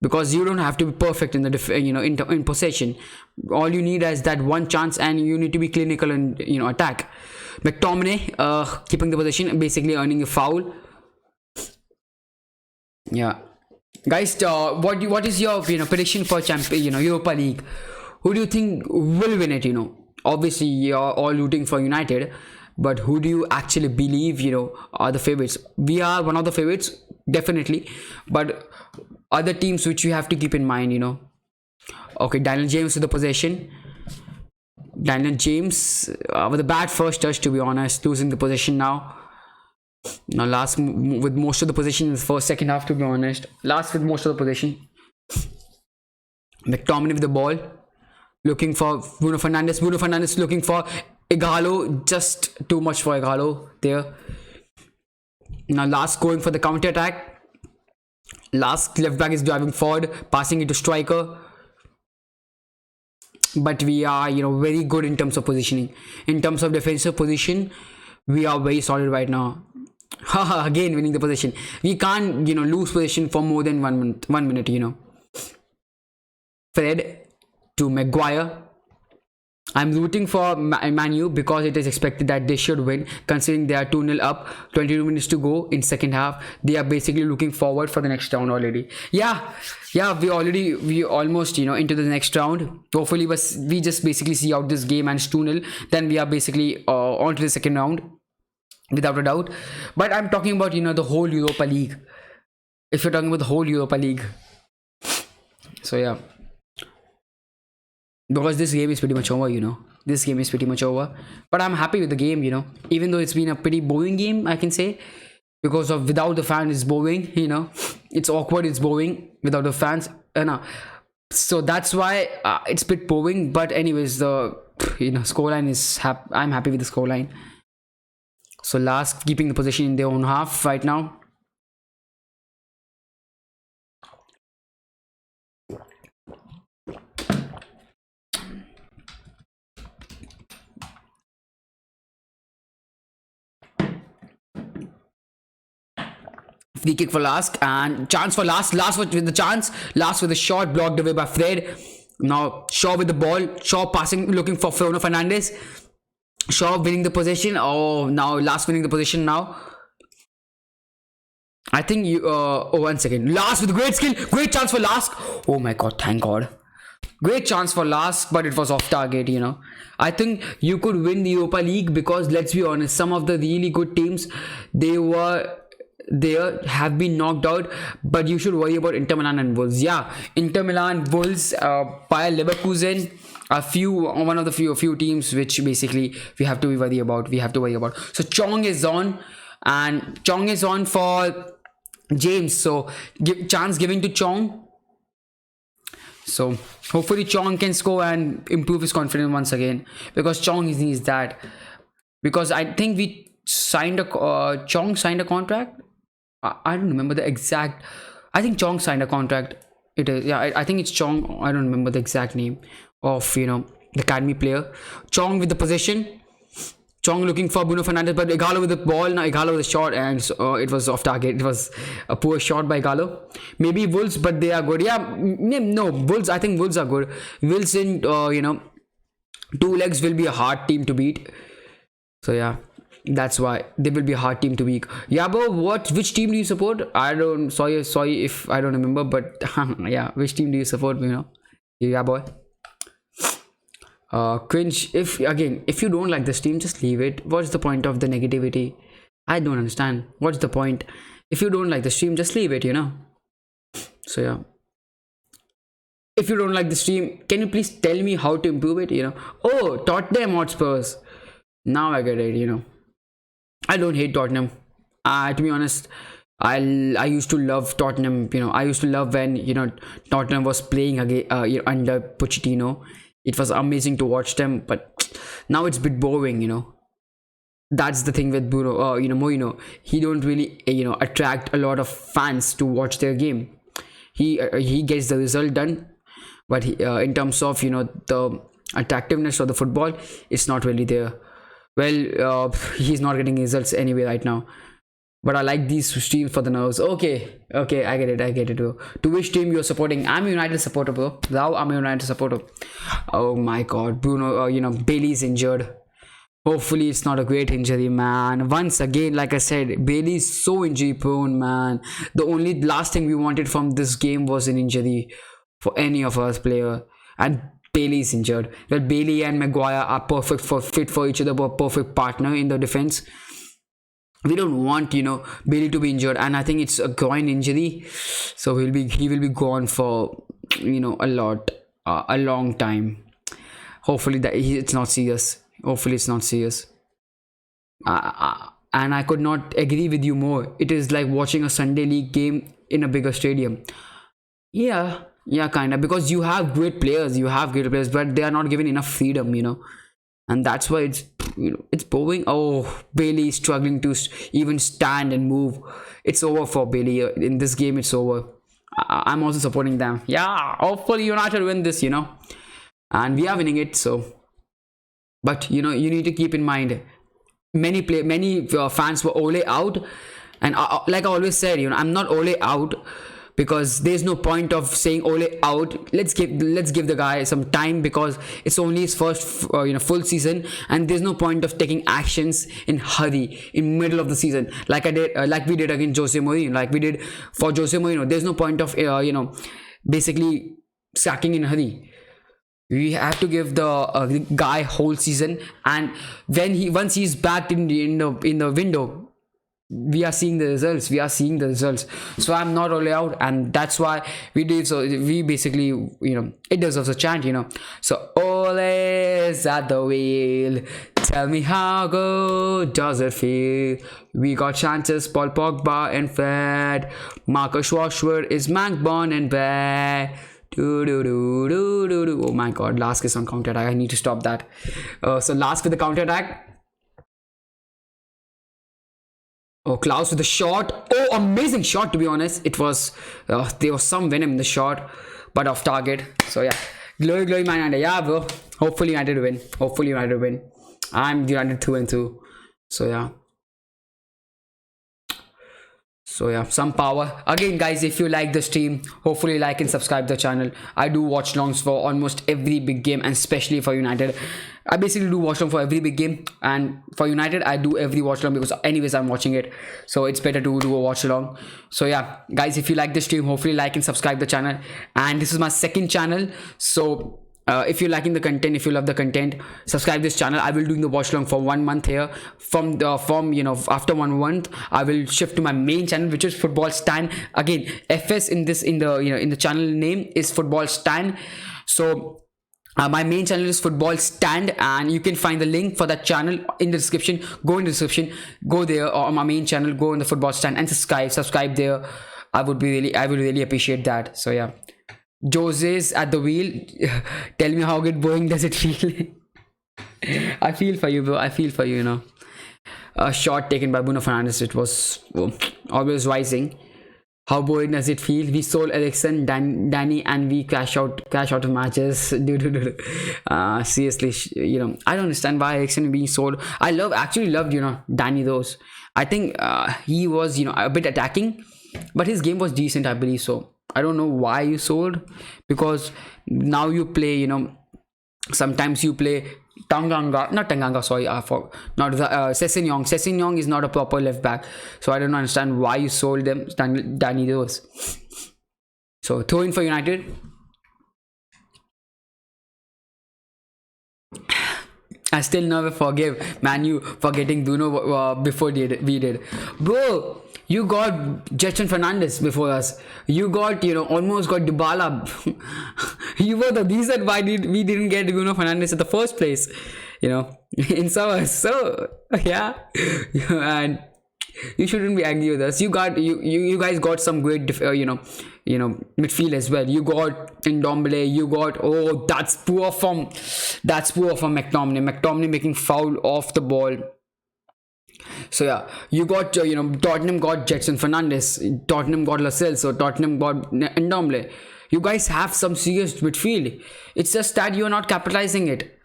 because you don't have to be perfect in the in possession, all you need is that one chance, and you need to be clinical in attack. McTominay keeping the position, basically earning a foul. Yeah, guys, what is your prediction for Europa League? Who do you think will win it? Obviously you're all rooting for United, but who do you actually believe are the favorites? We are one of the favorites, definitely, but other teams which you have to keep in mind. Okay, Daniel James with the possession. Daniel James with a bad first touch, to be honest, losing the possession now. Last with most of the possession in the second half, to be honest. Last with most of the possession. McTominay with the ball, looking for Bruno Fernandes. Bruno Fernandes looking for Ighalo, just too much for Ighalo there. Now Lask going for the counter attack. Lask left back is driving forward, passing it to striker. But we are very good in terms of positioning. In terms of defensive position, we are very solid right now. Again winning the possession. We can't lose possession for more than 1 minute. Fred to Maguire. I'm rooting for Man U because it is expected that they should win, considering they are 2-0 up, 22 minutes to go in second half. They are basically looking forward for the next round already. Yeah, we almost into the next round. Hopefully we just basically see out this game and it's 2-0, then we are basically on to the second round without a doubt. But I'm talking about the whole Europa League. If you're talking about the whole Europa League, so yeah, because this game is pretty much over. This game is pretty much over, but I'm happy with the game. Even though it's been a pretty boring game, I can say, because of without the fans it's boring. It's awkward, it's boring without the fans. So that's why it's a bit boring. But anyways, the scoreline is I'm happy with the scoreline. So Lask keeping the position in their own half right now. Free kick for Lask, and chance for Lask. Lask with the chance. Lask with a shot blocked away by Fred. Now Shaw with the ball. Shaw passing, looking for Bruno Fernandes. Shaw winning the possession. Oh, now Lask winning the possession now. I think you. Oh, 1 second. Lask with great skill. Great chance for Lask. Oh my god, thank god. Great chance for Lask, but it was off target. I think you could win the Europa League because, let's be honest, some of the really good teams, they have been knocked out, but you should worry about Inter Milan and Wolves. Yeah, Inter Milan, Wolves, Bayer Leverkusen, one of the few teams which basically we have to worry about. So Chong is on, and Chong is on for James. So chance giving to Chong. So hopefully Chong can score and improve his confidence once again, because Chong needs that. Because I think we signed Chong signed a contract. I don't remember the exact. I think Chong signed a contract. It is, yeah. I think it's Chong. I don't remember the exact name of the academy player. Chong with the possession. Chong looking for Bruno Fernandes, but Ighalo with the ball. Now Ighalo with the shot, and it was off target. It was a poor shot by Ighalo. Maybe Wolves, but they are good. Yeah, no, Wolves. I think Wolves are good. Wolves in 2 legs will be a hard team to beat. So yeah. That's why they will be a hard team to beat. Yeah, bro, which team do you support? I don't, sorry if I don't remember, but yeah, which team do you support? Yeah, boy. Cringe. If you don't like the stream, just leave it. What's the point of the negativity? I don't understand. What's the point? If you don't like the stream, just leave it, so yeah, if you don't like the stream, can you please tell me how to improve it? Oh, Tottenham Hotspurs. Now I get it. I don't hate Tottenham. To be honest, I used to love Tottenham. I used to love when Tottenham was playing again under Pochettino. It was amazing to watch them, but now it's a bit boring. That's the thing with Bruno. Mourinho. He don't really attract a lot of fans to watch their game. He gets the result done, but in terms of the attractiveness of the football, it's not really there. Well, he's not getting results anyway right now, but I like these streams for the nerves. Okay, I get it, bro. To which team you're supporting? I'm a United supporter, bro. Now I'm a United supporter. Oh my god, Bruno, Bailey's injured. Hopefully it's not a great injury, man. Once again, like I said, Bailey's so injury prone, man. The only last thing we wanted from this game was an injury for any of us player, and Bailey's injured. Well, Bailey and Maguire are fit for each other, but perfect partner in the defense. We don't want Bailey to be injured, and I think it's a groin injury, so he will be gone for a long time. Hopefully it's not serious. And I could not agree with you more. It is like watching a Sunday league game in a bigger stadium. Yeah, kind of, because you have great players, but they are not given enough freedom, and that's why it's boring. Oh, Bailey is struggling to even stand and move. It's over for Bailey in this game. It's over. I'm also supporting them. Yeah, hopefully United win this, and we are winning it. So, but you need to keep in mind, many fans were Ole out, and like I always said, I'm not Ole out, because there's no point of saying Ole out. Let's give the guy some time, because it's only his first full season, and there's no point of taking actions in hurry in middle of the season, like we did against Jose Mourinho, like we did for Jose Mourinho. There's no point of basically sacking in hurry. We have to give the guy whole season, and once he's back in the window, we are seeing the results. So I'm not Ole out, and that's why we did. So we basically, it deserves a chant, So Ole's at the wheel. Tell me how good does it feel? We got chances, Paul Pogba and Fred. Marcus Rashford is Magbon and Bear. Oh my god, Lask is on counter attack. I need to stop that. So Lask with the counter attack. Oh, Klaus with the shot. Oh, amazing shot, to be honest. It was there was some venom in the shot, but off target. So yeah, glory Man United. Yeah, bro. Hopefully United win. I'm United 2-2. So yeah, some power. Again, guys, if you like the stream, hopefully like and subscribe the channel. I do watch longs for almost every big game, and especially for United. I basically do watch long for every big game, and for United I do every watch long, because anyways I'm watching it, so it's better to do a watch along. So yeah, guys, if you like the stream, hopefully like and subscribe the channel. And this is my second channel, so if you're liking the content, if you love the content, subscribe this channel. I will do the watch long for 1 month here. After 1 month, I will shift to my main channel, which is Football Stan. Again, FS in the channel name is Football Stan. So my main channel is Football Stand, and you can find the link for that channel in the description. Go in the description, go there, or on my main channel, go in the Football Stand and subscribe there. I would really appreciate that. So yeah, Jose's at the wheel. Tell me how good boring does it feel? I feel for you, bro. I feel for you. A shot taken by Bruno Fernandes. It was always rising. How boring does it feel? We sold Eriksen, Danny, and we crash out of matches. Seriously, I don't understand why Eriksen being sold. I actually loved Danny those. I think he was a bit attacking, but his game was decent, I believe. So I don't know why you sold, because now you play sometimes you play Sessegnon. Sessegnon is not a proper left back, so I don't understand why you sold them, Danny those. So throw in for United. I still never forgive Manu for getting Bruno before we did. Bro, you got Jetson Fernandez before us. You got, almost got Dybala. You were the reason why we didn't get Bruno Fernandez in the first place. In summer. So, yeah. And you shouldn't be angry with us. You guys got some great midfield as well. You got Ndombele. You got, that's poor from McTominay making foul off the ball. So yeah, you got Tottenham got Jetson Fernandez, Tottenham got Lascelles, so Tottenham got Ndombele. You guys have some serious midfield. It's just that you're not capitalizing it.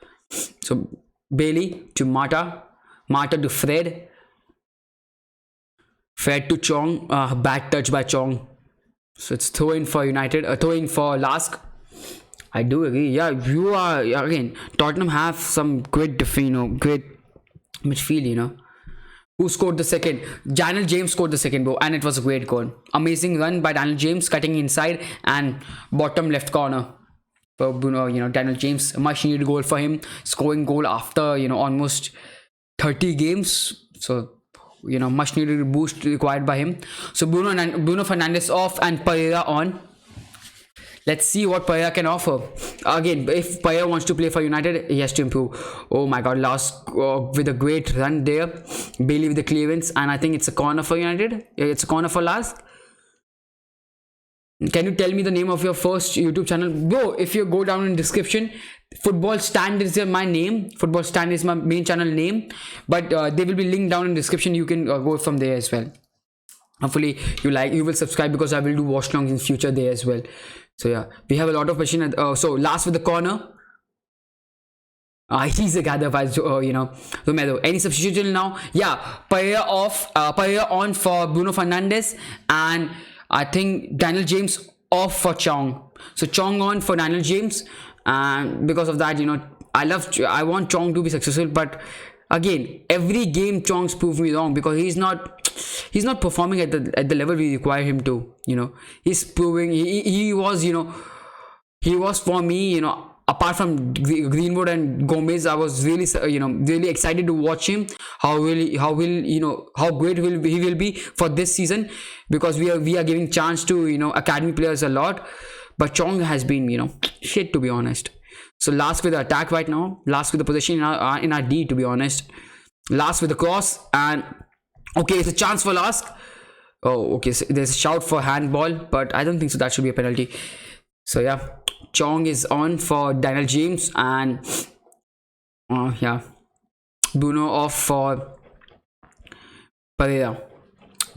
So Bailey to Mata to Fred to Chong. Bad touch by Chong. So it's throw in for United, throw in for Lask. I do agree. Yeah, you are again. Tottenham have some great great midfield. Who scored the second? Daniel James scored the second, bro, and it was a great goal. Amazing run by Daniel James, cutting inside and bottom left corner. For Daniel James, much needed goal for him, scoring goal after almost 30 games. So much needed boost required by him. So Bruno Fernandes off and Pereira on. Let's see what Pereira can offer. Again, if Pereira wants to play for United, he has to improve. Oh my god, Lask with a great run there. Bailey with the clearance, and I think it's a corner for United. It's a corner for Lask. Can you tell me the name of your first YouTube channel? Bro, if you go down in description, Football Stand is my name. Football Stand is my main channel name. But they will be linked down in description. You can go from there as well. Hopefully you will subscribe, because I will do watch longs in future there as well. So yeah, we have a lot of questions. So Last with the corner. He's a gather by Romero. Any substitution now? Yeah, Pereira off. Pereira on for Bruno Fernandes, and I think Daniel James off for Chong. So Chong on for Daniel James, and because of that, I want Chong to be successful, but again, every game Chong's proved me wrong, because he's not performing at the level we require him to. He's proving he was for me, apart from Greenwood and Gomez, I was really really excited to watch him. How great he will be for this season, because we are giving chance to academy players a lot, but Chong has been shit, to be honest. So Lask with the attack right now. Lask with the position in our D, to be honest. Lask with the cross, and okay, it's a chance for Lask. Oh, okay, so there's a shout for handball, but I don't think so. That should be a penalty. So yeah, Chong is on for Daniel James, and yeah, Bruno off for Pereira.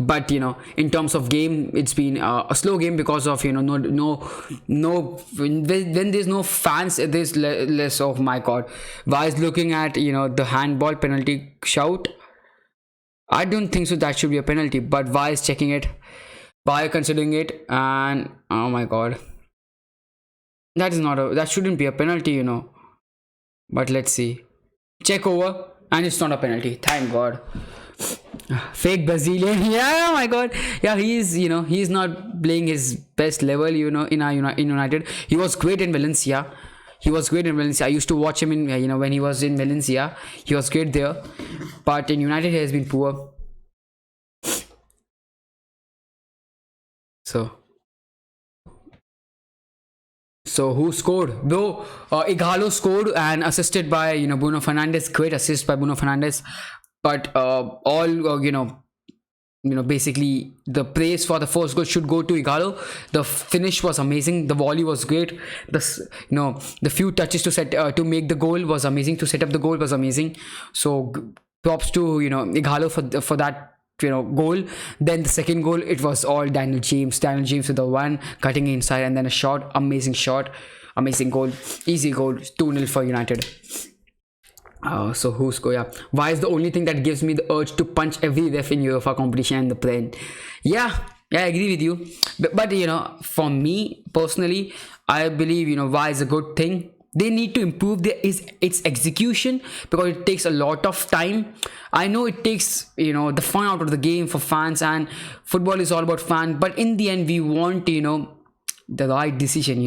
But in terms of game, it's been a slow game, because of no when there's no fans, there's less. Oh my god, why is looking at the handball penalty shout? I don't think so that should be a penalty, but why is checking it, why considering it, and oh my god, that shouldn't be a penalty, but let's see. Check over, and it's not a penalty, thank god. Fake Brazilian. Yeah, oh my god. Yeah, he's not playing his best level, in United. He was great in Valencia. I used to watch him in when he was in Valencia. He was great there, but in United he has been poor. So who scored? Though Ighalo scored and assisted by Bruno Fernandes. Great assist by Bruno Fernandes. But basically the praise for the first goal should go to Ighalo. The finish was amazing. The volley was great. The few touches to make the goal was amazing. To set up the goal was amazing. So props to Ighalo for that goal. Then the second goal, it was all Daniel James with the one cutting inside, and then a shot, amazing goal, easy goal, 2-0 for United. So who score? Yeah, why is the only thing that gives me the urge to punch every ref in Europa competition and the Prem? Yeah, I agree with you, but for me personally, I believe why is a good thing. They need to improve its execution, because it takes a lot of time. I know it takes the fun out of the game for fans, and football is all about fun, but in the end we want the right decision.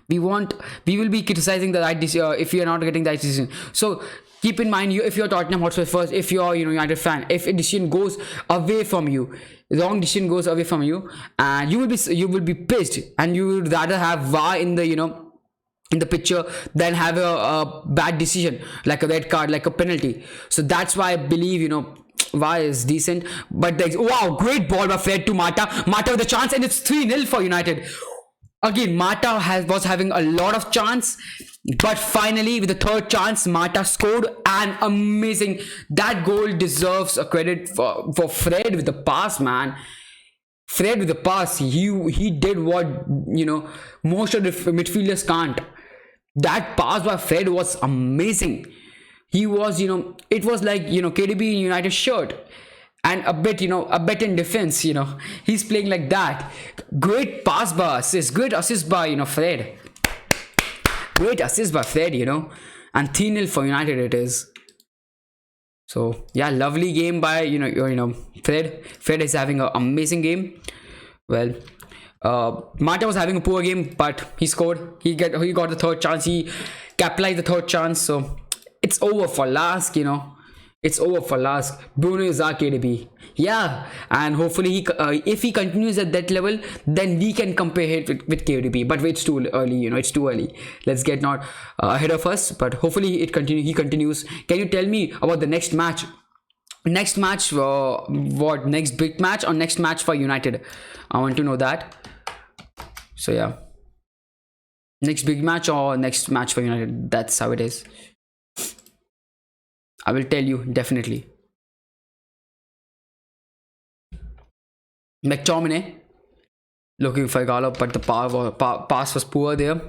We will be criticizing the right decision if we are not getting the right decision. So keep in mind, if you're Tottenham Hotspur first, if you're United fan, if a decision goes away from you, wrong decision goes away from you, and you will be pissed, and you would rather have VAR in the in the picture than have a bad decision like a red card, like a penalty. So that's why I believe VAR is decent. But wow, great ball by Fred to Mata with a chance, and it's 3-0 for United. Again, Mata was having a lot of chance, but finally with the third chance, Mata scored, and amazing. That goal deserves a credit for Fred with the pass, man. Fred with the pass, he did what most of the midfielders can't. That pass by Fred was amazing. He was, it was like KDB in United shirt, and a bit in defense. He's playing like that. Great pass by assist, great assist by Fred. Great assist by Fred, and 3-0 for United it is. So yeah, lovely game by Fred. Fred is having an amazing game. Well, Mata was having a poor game, but he scored. He got the third chance. He capitalized the third chance. So it's over for Lask. It's over for Lask. Bruno is our KDB. Yeah, and hopefully if he continues at that level, then we can compare it with KDB. But it's too early. It's too early. Let's get not ahead of us. But hopefully he continues. Can you tell me about the next match? Next match, what next big match or next match for United? I want to know that. So yeah, next big match or next match for United. That's how it is. I will tell you definitely. McTominay looking for Gallop, but the pass was poor there.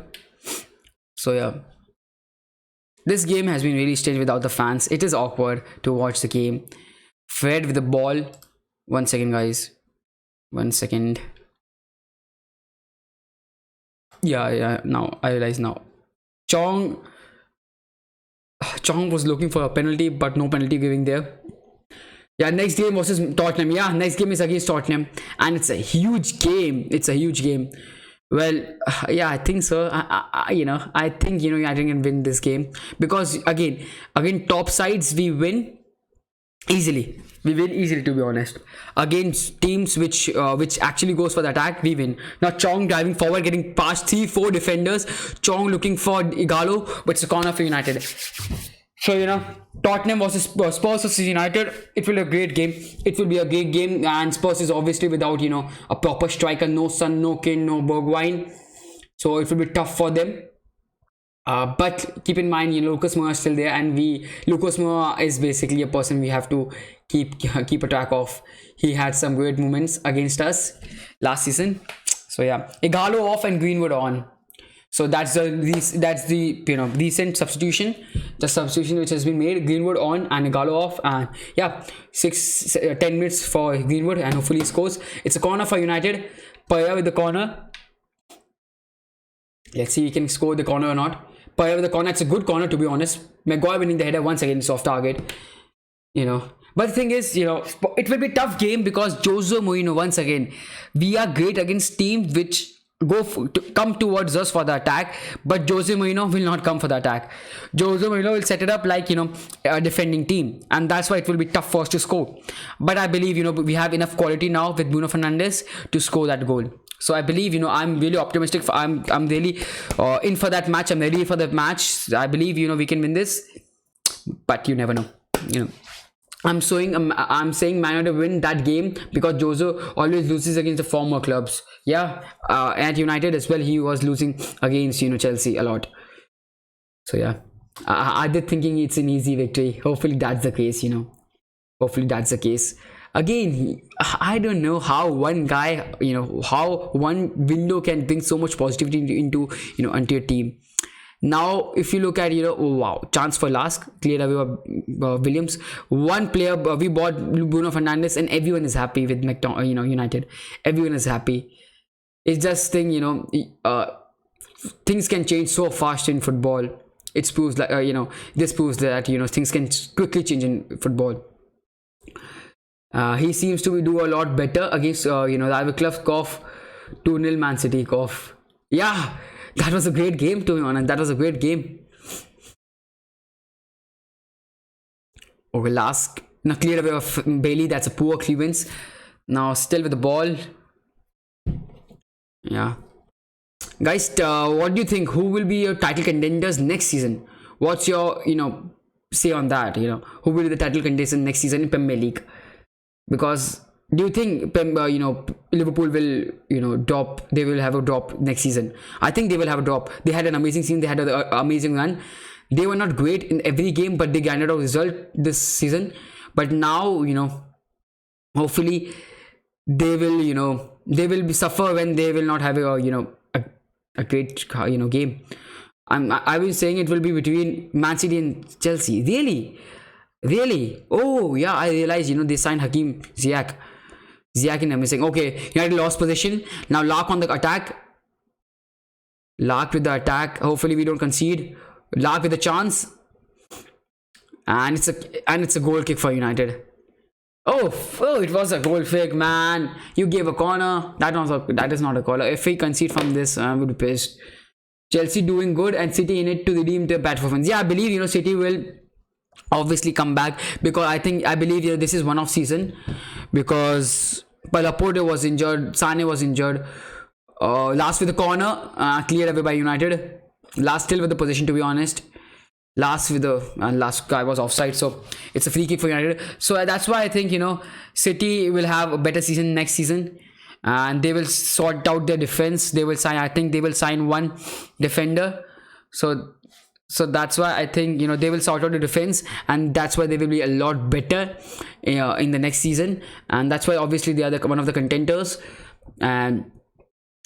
So yeah, this game has been really strange without the fans. It is awkward to watch the game. Fred with the ball. 1 second, guys. 1 second. Yeah. Now I realize now. Chong was looking for a penalty, but no penalty giving there. Yeah, next game versus Tottenham. Yeah, next game is against Tottenham, and it's a huge game. Well, yeah, I think so. I think United can win this game, because again, top sides we win easily. We win easily, to be honest. Against teams which actually goes for the attack, we win. Now Chong driving forward, getting past 3-4 defenders. Chong looking for Igalo, but it's a corner for United. So Tottenham versus Spurs versus United. It will be a great game. It will be a great game, and Spurs is obviously without a proper striker. No Son, no Kane, no Bergwijn. So it will be tough for them. But keep in mind, Lucas Moura is still there, and Lucas Moura is basically a person we have to keep a track of. He had some great moments against us last season. So yeah, Igalo off and Greenwood on. So that's the recent substitution, the substitution which has been made. Greenwood on and Igalo off, and yeah, 10 minutes for Greenwood, and hopefully he scores. It's a corner for United. Paya with the corner. Let's see if he can score the corner or not. Paya with the corner. It's a good corner, to be honest. Maguire winning the header once again. It's off target. But the thing is, it will be a tough game, because Jose Mourinho, once again, we are great against teams which come towards us for the attack, but Jose Mourinho will not come for the attack. Jose Mourinho will set it up like a defending team, and that's why it will be tough for us to score. But I believe we have enough quality now with Bruno Fernandes to score that goal. So I believe I'm really optimistic. I'm really in for that match. I'm ready for that match. I believe we can win this, but you never know. I'm saying Man United win that game, because Jose always loses against the former clubs. Yeah, at United as well, he was losing against Chelsea a lot. So yeah, I did thinking it's an easy victory. Hopefully that's the case. Hopefully that's the case. Again, I don't know how one guy, how one window can bring so much positivity into your team. Now, if you look at, oh wow, chance for Lask, cleared away by Williams. One player, we bought Bruno Fernandes, and everyone is happy with United. Everyone is happy. It's just things can change so fast in football. It proves like, this proves that, things can quickly change in football. He seems to do a lot better against, the Ivy Club. 2-0 Man City. Yeah. That was a great game, to be honest. That was a great game. Okay, Lask. Now cleared away of Bailey. That's a poor clearance. Now still with the ball. Yeah. Guys, what do you think? Who will be your title contenders next season? What's your, say on that? Who will be the title contenders next season in Premier League? Because do you think Liverpool will drop? They will have a drop next season. I think they will have a drop. They had an amazing season. They had an amazing run. They were not great in every game, but they garnered a result this season. But now, hopefully they will suffer when they will not have a great game. I was saying it will be between Man City and Chelsea. Really? Oh yeah, I realized they signed Hakim Ziyech in amazing. Okay, United lost possession. Now Lark on the attack. Lark with the attack. Hopefully we don't concede. Lark with a chance, and it's a goal kick for United. Oh, it was a goal kick, man. You gave a corner. That is not a corner. If we concede from this, I would be pissed. Chelsea doing good and City in it to redeem their bad performance. Yeah, I believe City will obviously come back, because I believe this is one-off season, because Laporte was injured, Sane was injured. Last with the corner, cleared away by United. Last still with the position, to be honest. Last guy was offside, so it's a free kick for United. So that's why I think City will have a better season next season, and they will sort out their defense. They will sign one defender. So that's why I think they will sort out the defense, and that's why they will be a lot better in the next season. And that's why obviously they are one of the contenders. And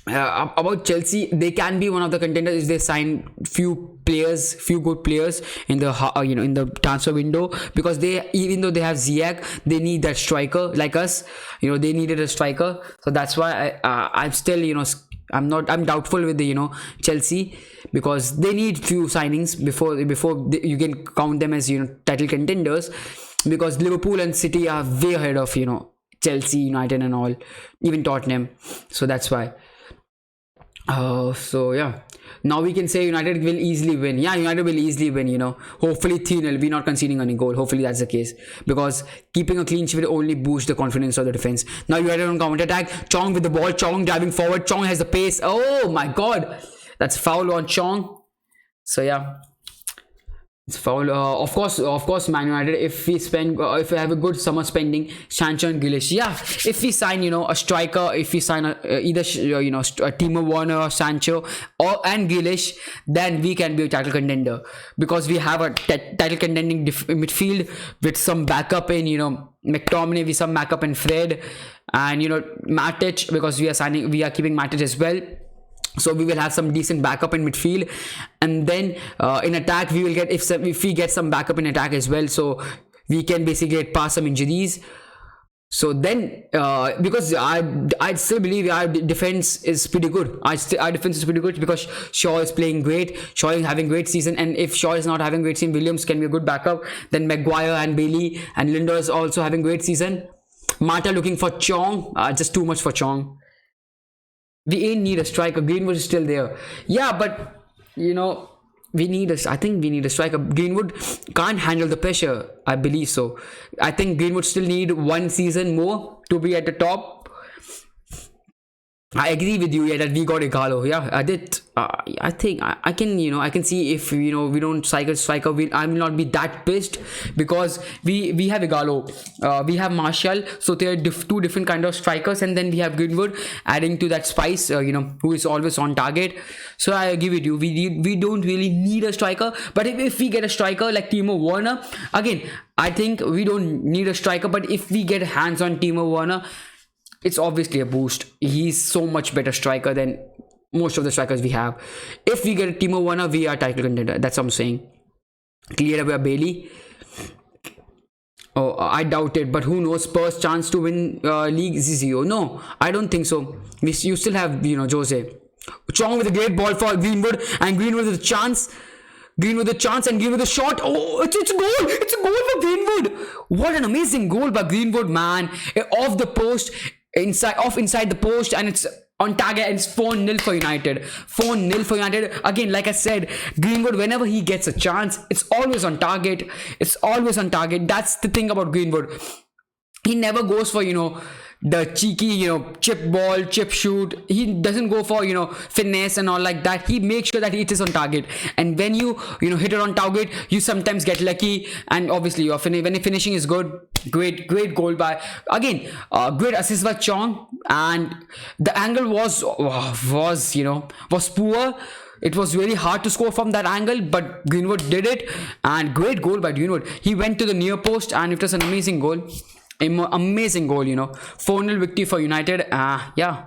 about Chelsea, they can be one of the contenders if they sign few good players in the in the transfer window, because even though they have Ziyech, they need that striker like us. They needed a striker, so that's why I'm still I'm doubtful with the Chelsea, because they need few signings before you can count them as title contenders, because Liverpool and City are way ahead of Chelsea, United and all, even Tottenham. So that's why. So yeah, now we can say United will easily win. Yeah, United will easily win, hopefully 3-0. We're not conceding any goal. Hopefully that's the case, because keeping a clean sheet will only boost the confidence of the defense. Now United on counter attack. Chong with the ball. Chong driving forward. Chong has the pace. Oh my god, that's foul on Chong. So yeah, it's foul. Of course, Man United. If we have a good summer spending, Sancho and Grealish. Yeah, if we sign, a striker, if we sign either Timo Werner, Sancho, and Grealish, then we can be a title contender, because we have a title contending midfield with some backup in McTominay, with some backup in Fred, and Matic, because we are keeping Matic as well. So we will have some decent backup in midfield, and then in attack we will get, if we get some backup in attack as well, so we can basically get past some injuries. So then because I still believe our defense is pretty good. Our defense is pretty good, because Shaw is playing great. Shaw is having great season, and if Shaw is not having great season, Williams can be a good backup. Then Maguire and Bailey and Linder is also having great season. Mata looking for Chong, just too much for Chong. We ain't need a striker. Greenwood is still there. Yeah, but I think we need a striker. Greenwood can't handle the pressure, I believe so. I think Greenwood still need one season more to be at the top. I agree with you, that we got Igalo. Yeah, I did. I think I can see if we don't striker, I will not be that pissed, because we have Igalo, we have Martial, so there are two different kind of strikers, and then we have Greenwood adding to that spice, who is always on target. So I agree with you. We don't really need a striker, but if we get a striker like Timo Werner, again, I think we don't need a striker, but if we get hands on Timo Werner, it's obviously a boost. He's so much better striker than most of the strikers we have. If we get a Timo Werner, we are title contender. That's what I'm saying. Cleared away Bailey. Oh, I doubt it, but who knows? Spurs chance to win league is 0. No, I don't think so. You still have Jose. Chong with a great ball for Greenwood, and Greenwood with a chance. Greenwood with a chance, and Greenwood with a shot. Oh, it's a goal! It's a goal for Greenwood. What an amazing goal by Greenwood, man! Off the post. Inside the post, and it's on target, and it's 4-0 for United. 4-0 for United. Again, like I said, Greenwood, whenever he gets a chance, it's always on target. It's always on target. That's the thing about Greenwood. He never goes for, the cheeky, chip ball, chip shoot. He doesn't go for, finesse and all like that. He makes sure that it is on target. And when you hit it on target, you sometimes get lucky. And obviously, when your finishing is good, great goal by, again, great assist by Chong. And the angle was poor. It was really hard to score from that angle, but Greenwood did it. And great goal by Greenwood. He went to the near post, and it was an amazing goal. Amazing goal, 4-0 victory for United. Yeah,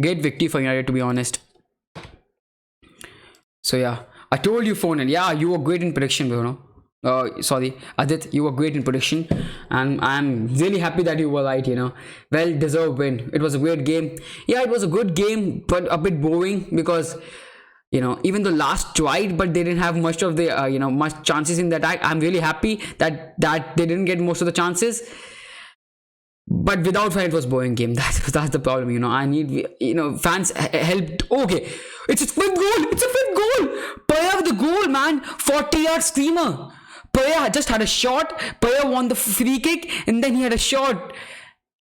great victory for United, to be honest. So yeah, I told you 4-0. Yeah, you were great in prediction, sorry, Adit, you were great in prediction, and I'm really happy that you were right. Well deserved win. It was a great game. Yeah, it was a good game, but a bit boring because even though Lask tried, but they didn't have much of the much chances in the attack. I'm really happy that they didn't get most of the chances. But without fans, it was boring game. That's the problem. I need fans help. Okay, it's a fifth goal. It's a fifth goal. Paya with the goal, man. 40-yard screamer. Paya just had a shot. Paya won the free kick, and then he had a shot.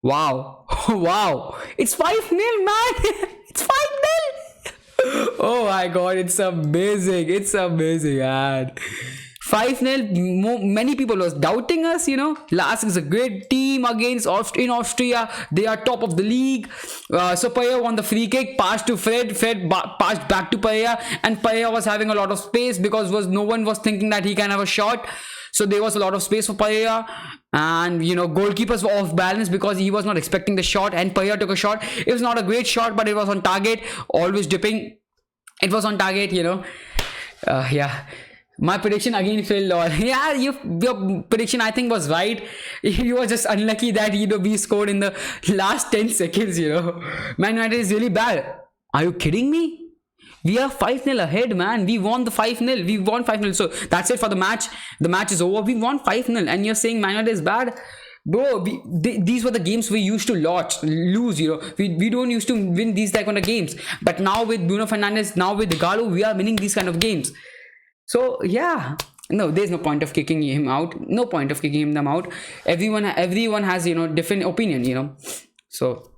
Wow, wow! It's 5-0, man. It's 5-0. Oh my God! It's amazing. It's amazing, man. 5-0. Many people was doubting us. Lask is a great team against in Austria. They are top of the league. So Paya won the free kick, passed to Fred. Fred passed back to Paya, and Paya was having a lot of space because no one was thinking that he can have a shot. So there was a lot of space for Paya, and goalkeepers were off balance because he was not expecting the shot, and Paya took a shot. It was not a great shot, but it was on target. Always dipping. It was on target. Yeah. My prediction again failed. Yeah, your prediction I think was right. You were just unlucky that we scored in the last 10 seconds. Man United is really bad. Are you kidding me? We are 5-0 ahead, man. We won the 5-0. We won 5-0. So that's it for the match. The match is over. We won 5-0, and you're saying Man United is bad? Bro, these were the games we used to lose. We don't used to win these kind of games. But now with Bruno Fernandes, now with Galo, we are winning these kind of games. So yeah, no, there's no point of kicking him out. No point of kicking them out. Everyone has different opinion. So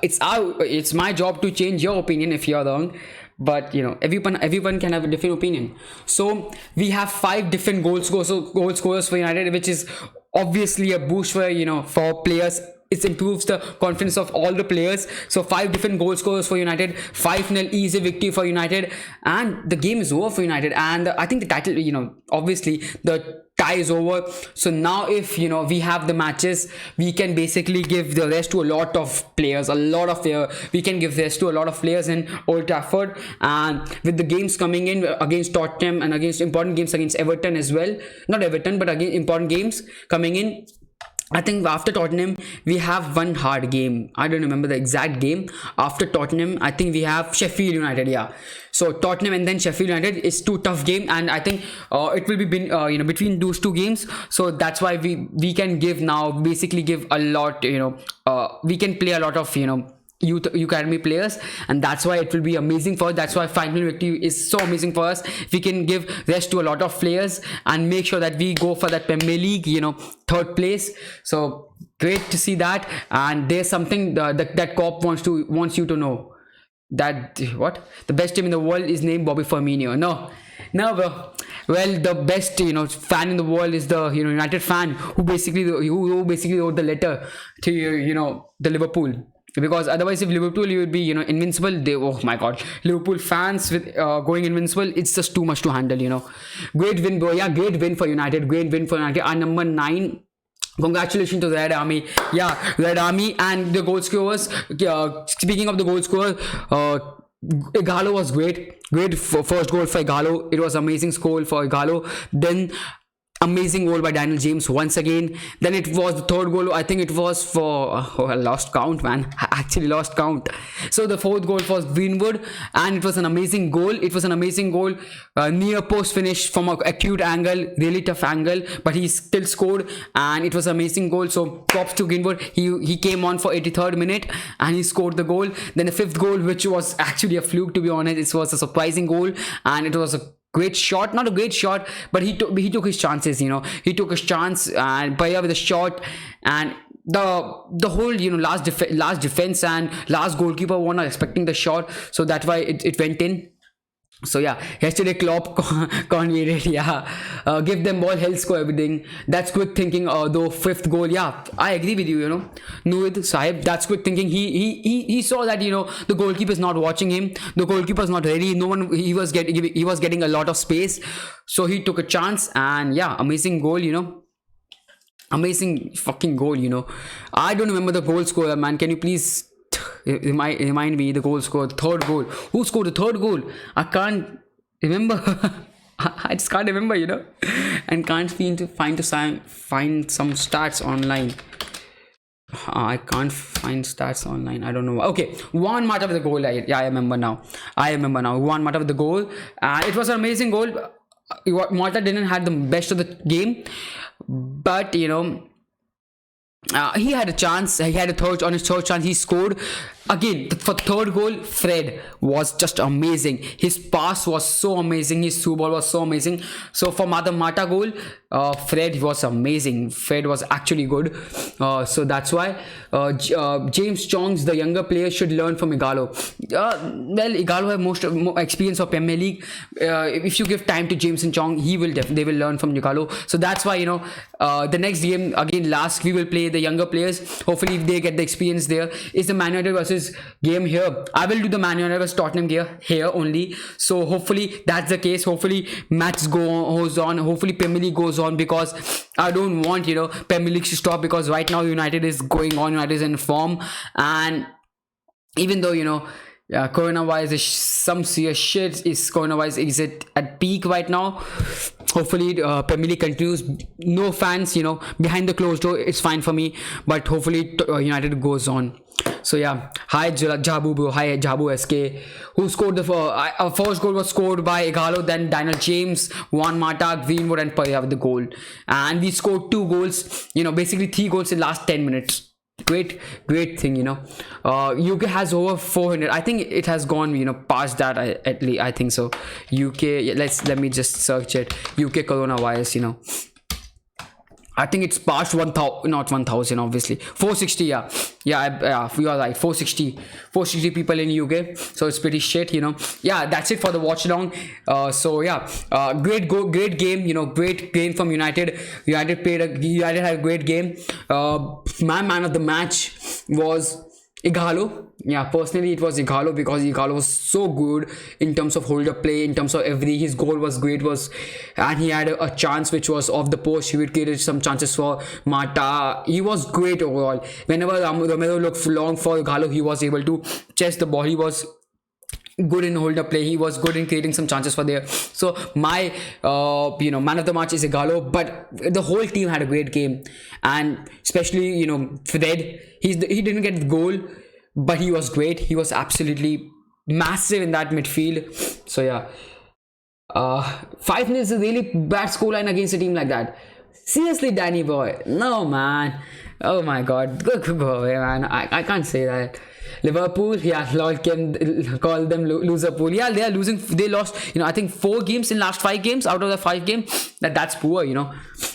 it's my job to change your opinion if you're wrong. But everyone can have a different opinion. So we have 5 different goal scorers for United, which is obviously a boost for players. It improves the confidence of all the players. So 5 different goal scorers for United. 5-0 easy victory for United, and the game is over for United. And I think the title, obviously the tie is over. So now if we have the matches, we can basically give the rest to a lot of players. We can give rest to a lot of players in Old Trafford. And with the games coming in against Tottenham and against important games against Everton as well, not Everton but again important games coming in, I think after Tottenham, we have one hard game. I don't remember the exact game. After Tottenham, I think we have Sheffield United. Yeah. So Tottenham and then Sheffield United is 2 tough games, and I think it will be between those 2 games. So that's why we can give a lot. We can play a lot of youth academy players, and that's why it will be amazing for us. That's why final victory is so amazing for us. We can give rest to a lot of players and make sure that we go for that Premier League 3rd place. So great to see that. And there's something that Cop wants you to know, that the best team in the world is named Bobby Firmino. No bro. Well, the best fan in the world is the United fan who basically wrote the letter to the Liverpool. Because otherwise, if Liverpool, you would be invincible. Oh my God, Liverpool fans with going invincible, it's just too much to handle. Great win, bro. Yeah, great win for United. Great win for United. Our number 9. Congratulations to Red Army. Yeah, Red Army. And the goal scorers. Speaking of the goal scorer, Igalo was great. Great first goal for Igalo. It was amazing score for Igalo. Then amazing goal by Daniel James once again. Then it was the third goal. I think it was for I lost count, man. I actually lost count. So the fourth goal was Greenwood, and it was an amazing goal. It was an amazing goal, near post finish from a acute angle, really tough angle, but he still scored, and it was an amazing goal. So props to Greenwood. He came on for 83rd minute and he scored the goal. Then the fifth goal, which was actually a fluke, to be honest. It was a surprising goal, and it was a great shot, not a great shot, but he took his chances. He took his chance, and Paya with a shot, and the whole last defense and last goalkeeper were not expecting the shot, so that's why it went in. So yeah, yesterday Klopp conveyed it. Yeah, give them ball, he'll score everything. That's quick thinking. Though fifth goal, yeah, I agree with you. Nuid Sahib, that's quick thinking. He saw that the goalkeeper is not watching him. The goalkeeper is not ready. No one. He was getting a lot of space, so he took a chance, and yeah, amazing goal. Amazing fucking goal. I don't remember the goal scorer, man. Can you please remind me the goal scored? Third goal. Who scored the third goal? I can't remember. I just can't remember, and can't find some stats online. I can't find stats online. I don't know. Okay, Juan Mata with the goal. I remember now. Juan Mata with the goal. It was an amazing goal. Mata didn't have the best of the game, but he had a chance. He had on his third chance. He scored again for third goal. Fred was just amazing. His pass was so amazing. His through ball was so amazing. So for Mata goal, Fred was amazing. Fred was actually good. So that's why James Chong's, the younger player, should learn from Igalo. Well, Igalo have more experience of Premier League. If you give time to James and Chong, they will learn from Igalo. So that's why the next game again, Lask, we will play the younger players. Hopefully, if they get the experience there, is the Man United versus game here. I will do the Man United versus Tottenham here only. So hopefully that's the case. Hopefully match goes on. Hopefully Premier League goes on, because I don't want Premier League to stop, because right now United is going on. United is in form, and even though coronavirus is some serious shit, coronavirus is at peak right now. Hopefully Premier League continues. No fans, behind the closed door, it's fine for me, but hopefully United goes on. So yeah, hi Jabu bro, hi Jabu SK, who scored the first goal was scored by Igalo, then Daniel James, Juan Mata, Greenwood, and Paya with the goal. And we scored 2 goals, basically 3 goals in last 10 minutes. Great thing. UK has over 400. I think it has gone past that. At least I think so. UK, let me just search it. UK coronavirus. I think it's past 1,000, not 1,000, obviously. 460, yeah, you are right. 460 people in UK, so it's pretty shit, Yeah, that's it for the watch along. So yeah, great game, great game from United. United had a great game. My man of the match was Igalo. Yeah, personally it was Igalo, because Igalo was so good in terms of hold up play, in terms of everything. His goal was great, and he had a chance which was off the post. He would create some chances for Mata. He was great overall. Whenever Romero looked long for Igalo, he was able to chase the ball. He was good in hold up play. He was good in creating some chances for there. So my man of the match is Igalo, but the whole team had a great game, and especially Fred. He didn't get the goal, but he was great. He was absolutely massive in that midfield. So yeah, 5 minutes is a really bad scoreline against a team like that. Seriously, Danny boy, no man. Oh my god, good boy, man. I can't say that. Liverpool, yeah, Lord can call them loser pool. Yeah, they are losing. They lost, I think 4 games in last 5 games out of the 5 games. That's poor,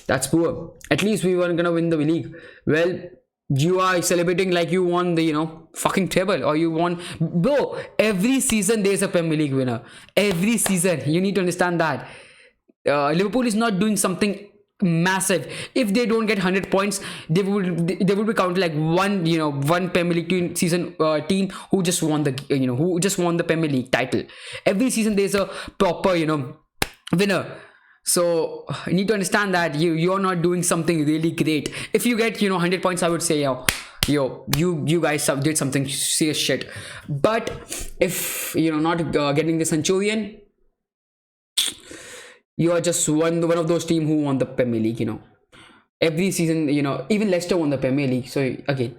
That's poor. At least we weren't gonna win the league. Well, you are celebrating like you won the fucking treble, or you won. Bro, every season there's a Premier League winner. Every season, you need to understand that. Liverpool is not doing something massive. If they don't get 100 points, they would be counted like one Premier League season team who just won the Premier League title. Every season there's a proper winner. So you need to understand that you're not doing something really great. If you get 100 points, I would say you guys did something serious shit. But if not getting the Centurion, you are just one of those team who won the Premier League, every season, even Leicester won the Premier League. So again,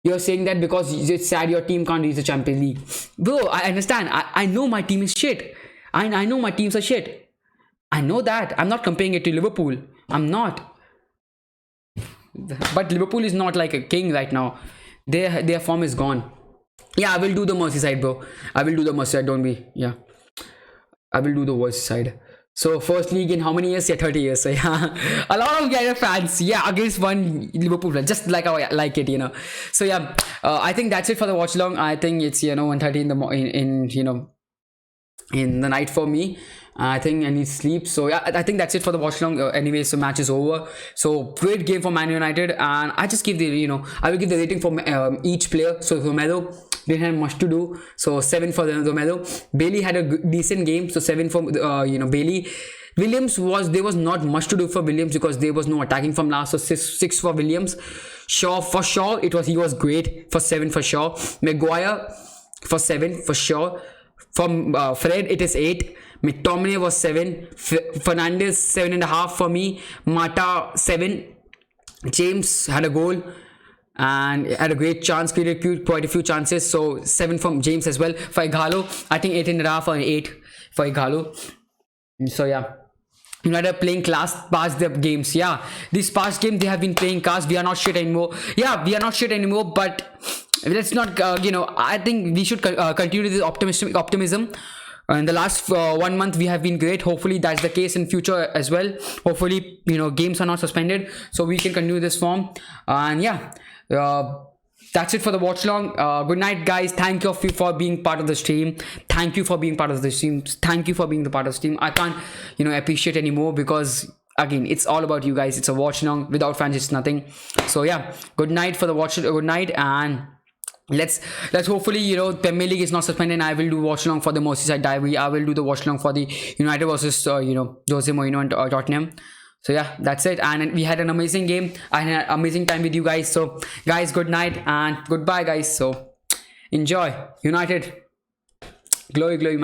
you're saying that because it's sad your team can't reach the Champions League. Bro, I understand. I know my team is shit. I know my teams are shit. I know that. I'm not comparing it to Liverpool. I'm not. But Liverpool is not like a king right now. Their form is gone. Yeah, I will do the Merseyside, bro. I will do the Merseyside. Don't be. Yeah. I will do the Merseyside. So first league in how many years? Yeah, 30 years. So yeah, a lot of United fans. Yeah, against one Liverpool fan, just like how I like it, So yeah, I think that's it for the watch along. I think it's 1:30 in the in the night for me. I think I need sleep. So yeah, I think that's it for the watch along. Anyway, so match is over. So great game for Man United, and I just give the I will give the rating for each player. So Romelu didn't have much to do, so 7 for Romelu. Bailey had a decent game, so 7 for Bailey. Williams there was not much to do for Williams because there was no attacking from last, so 6 for Williams. Shaw he was great for 7 for Shaw. Maguire for 7 for Shaw. From Fred it is 8. McTominay was 7. Fernandez 7.5 for me. Mata 7. James had a goal and had a great chance, created quite a few chances, so 7 from James as well. For Ighalo, I think 8.5 or 8 for Ighalo. So yeah, United playing class past the games. Yeah, this past game they have been playing class. We are not shit anymore. Yeah, we are not shit anymore, but let's not I think we should continue this optimism. In the last 1 month we have been great. Hopefully that's the case in future as well. Hopefully games are not suspended, so we can continue this form. And yeah, that's it for the watch along. Good night, guys. Thank you for being part of the stream. Thank you for being part of the stream. Thank you for being the part of the stream. I can't appreciate anymore because again it's all about you guys. It's a watch along. Without fans it's nothing. So yeah, good night for the watch. Good night, and let's hopefully Premier League is not suspended, and I will do watch along for the Merseyside Derby. I will do the watch along for the United versus Jose Mourinho and Tottenham. So yeah, that's it, and we had an amazing game. I had an amazing time with you guys. So guys, good night and goodbye, guys. So enjoy. United, glory, glory.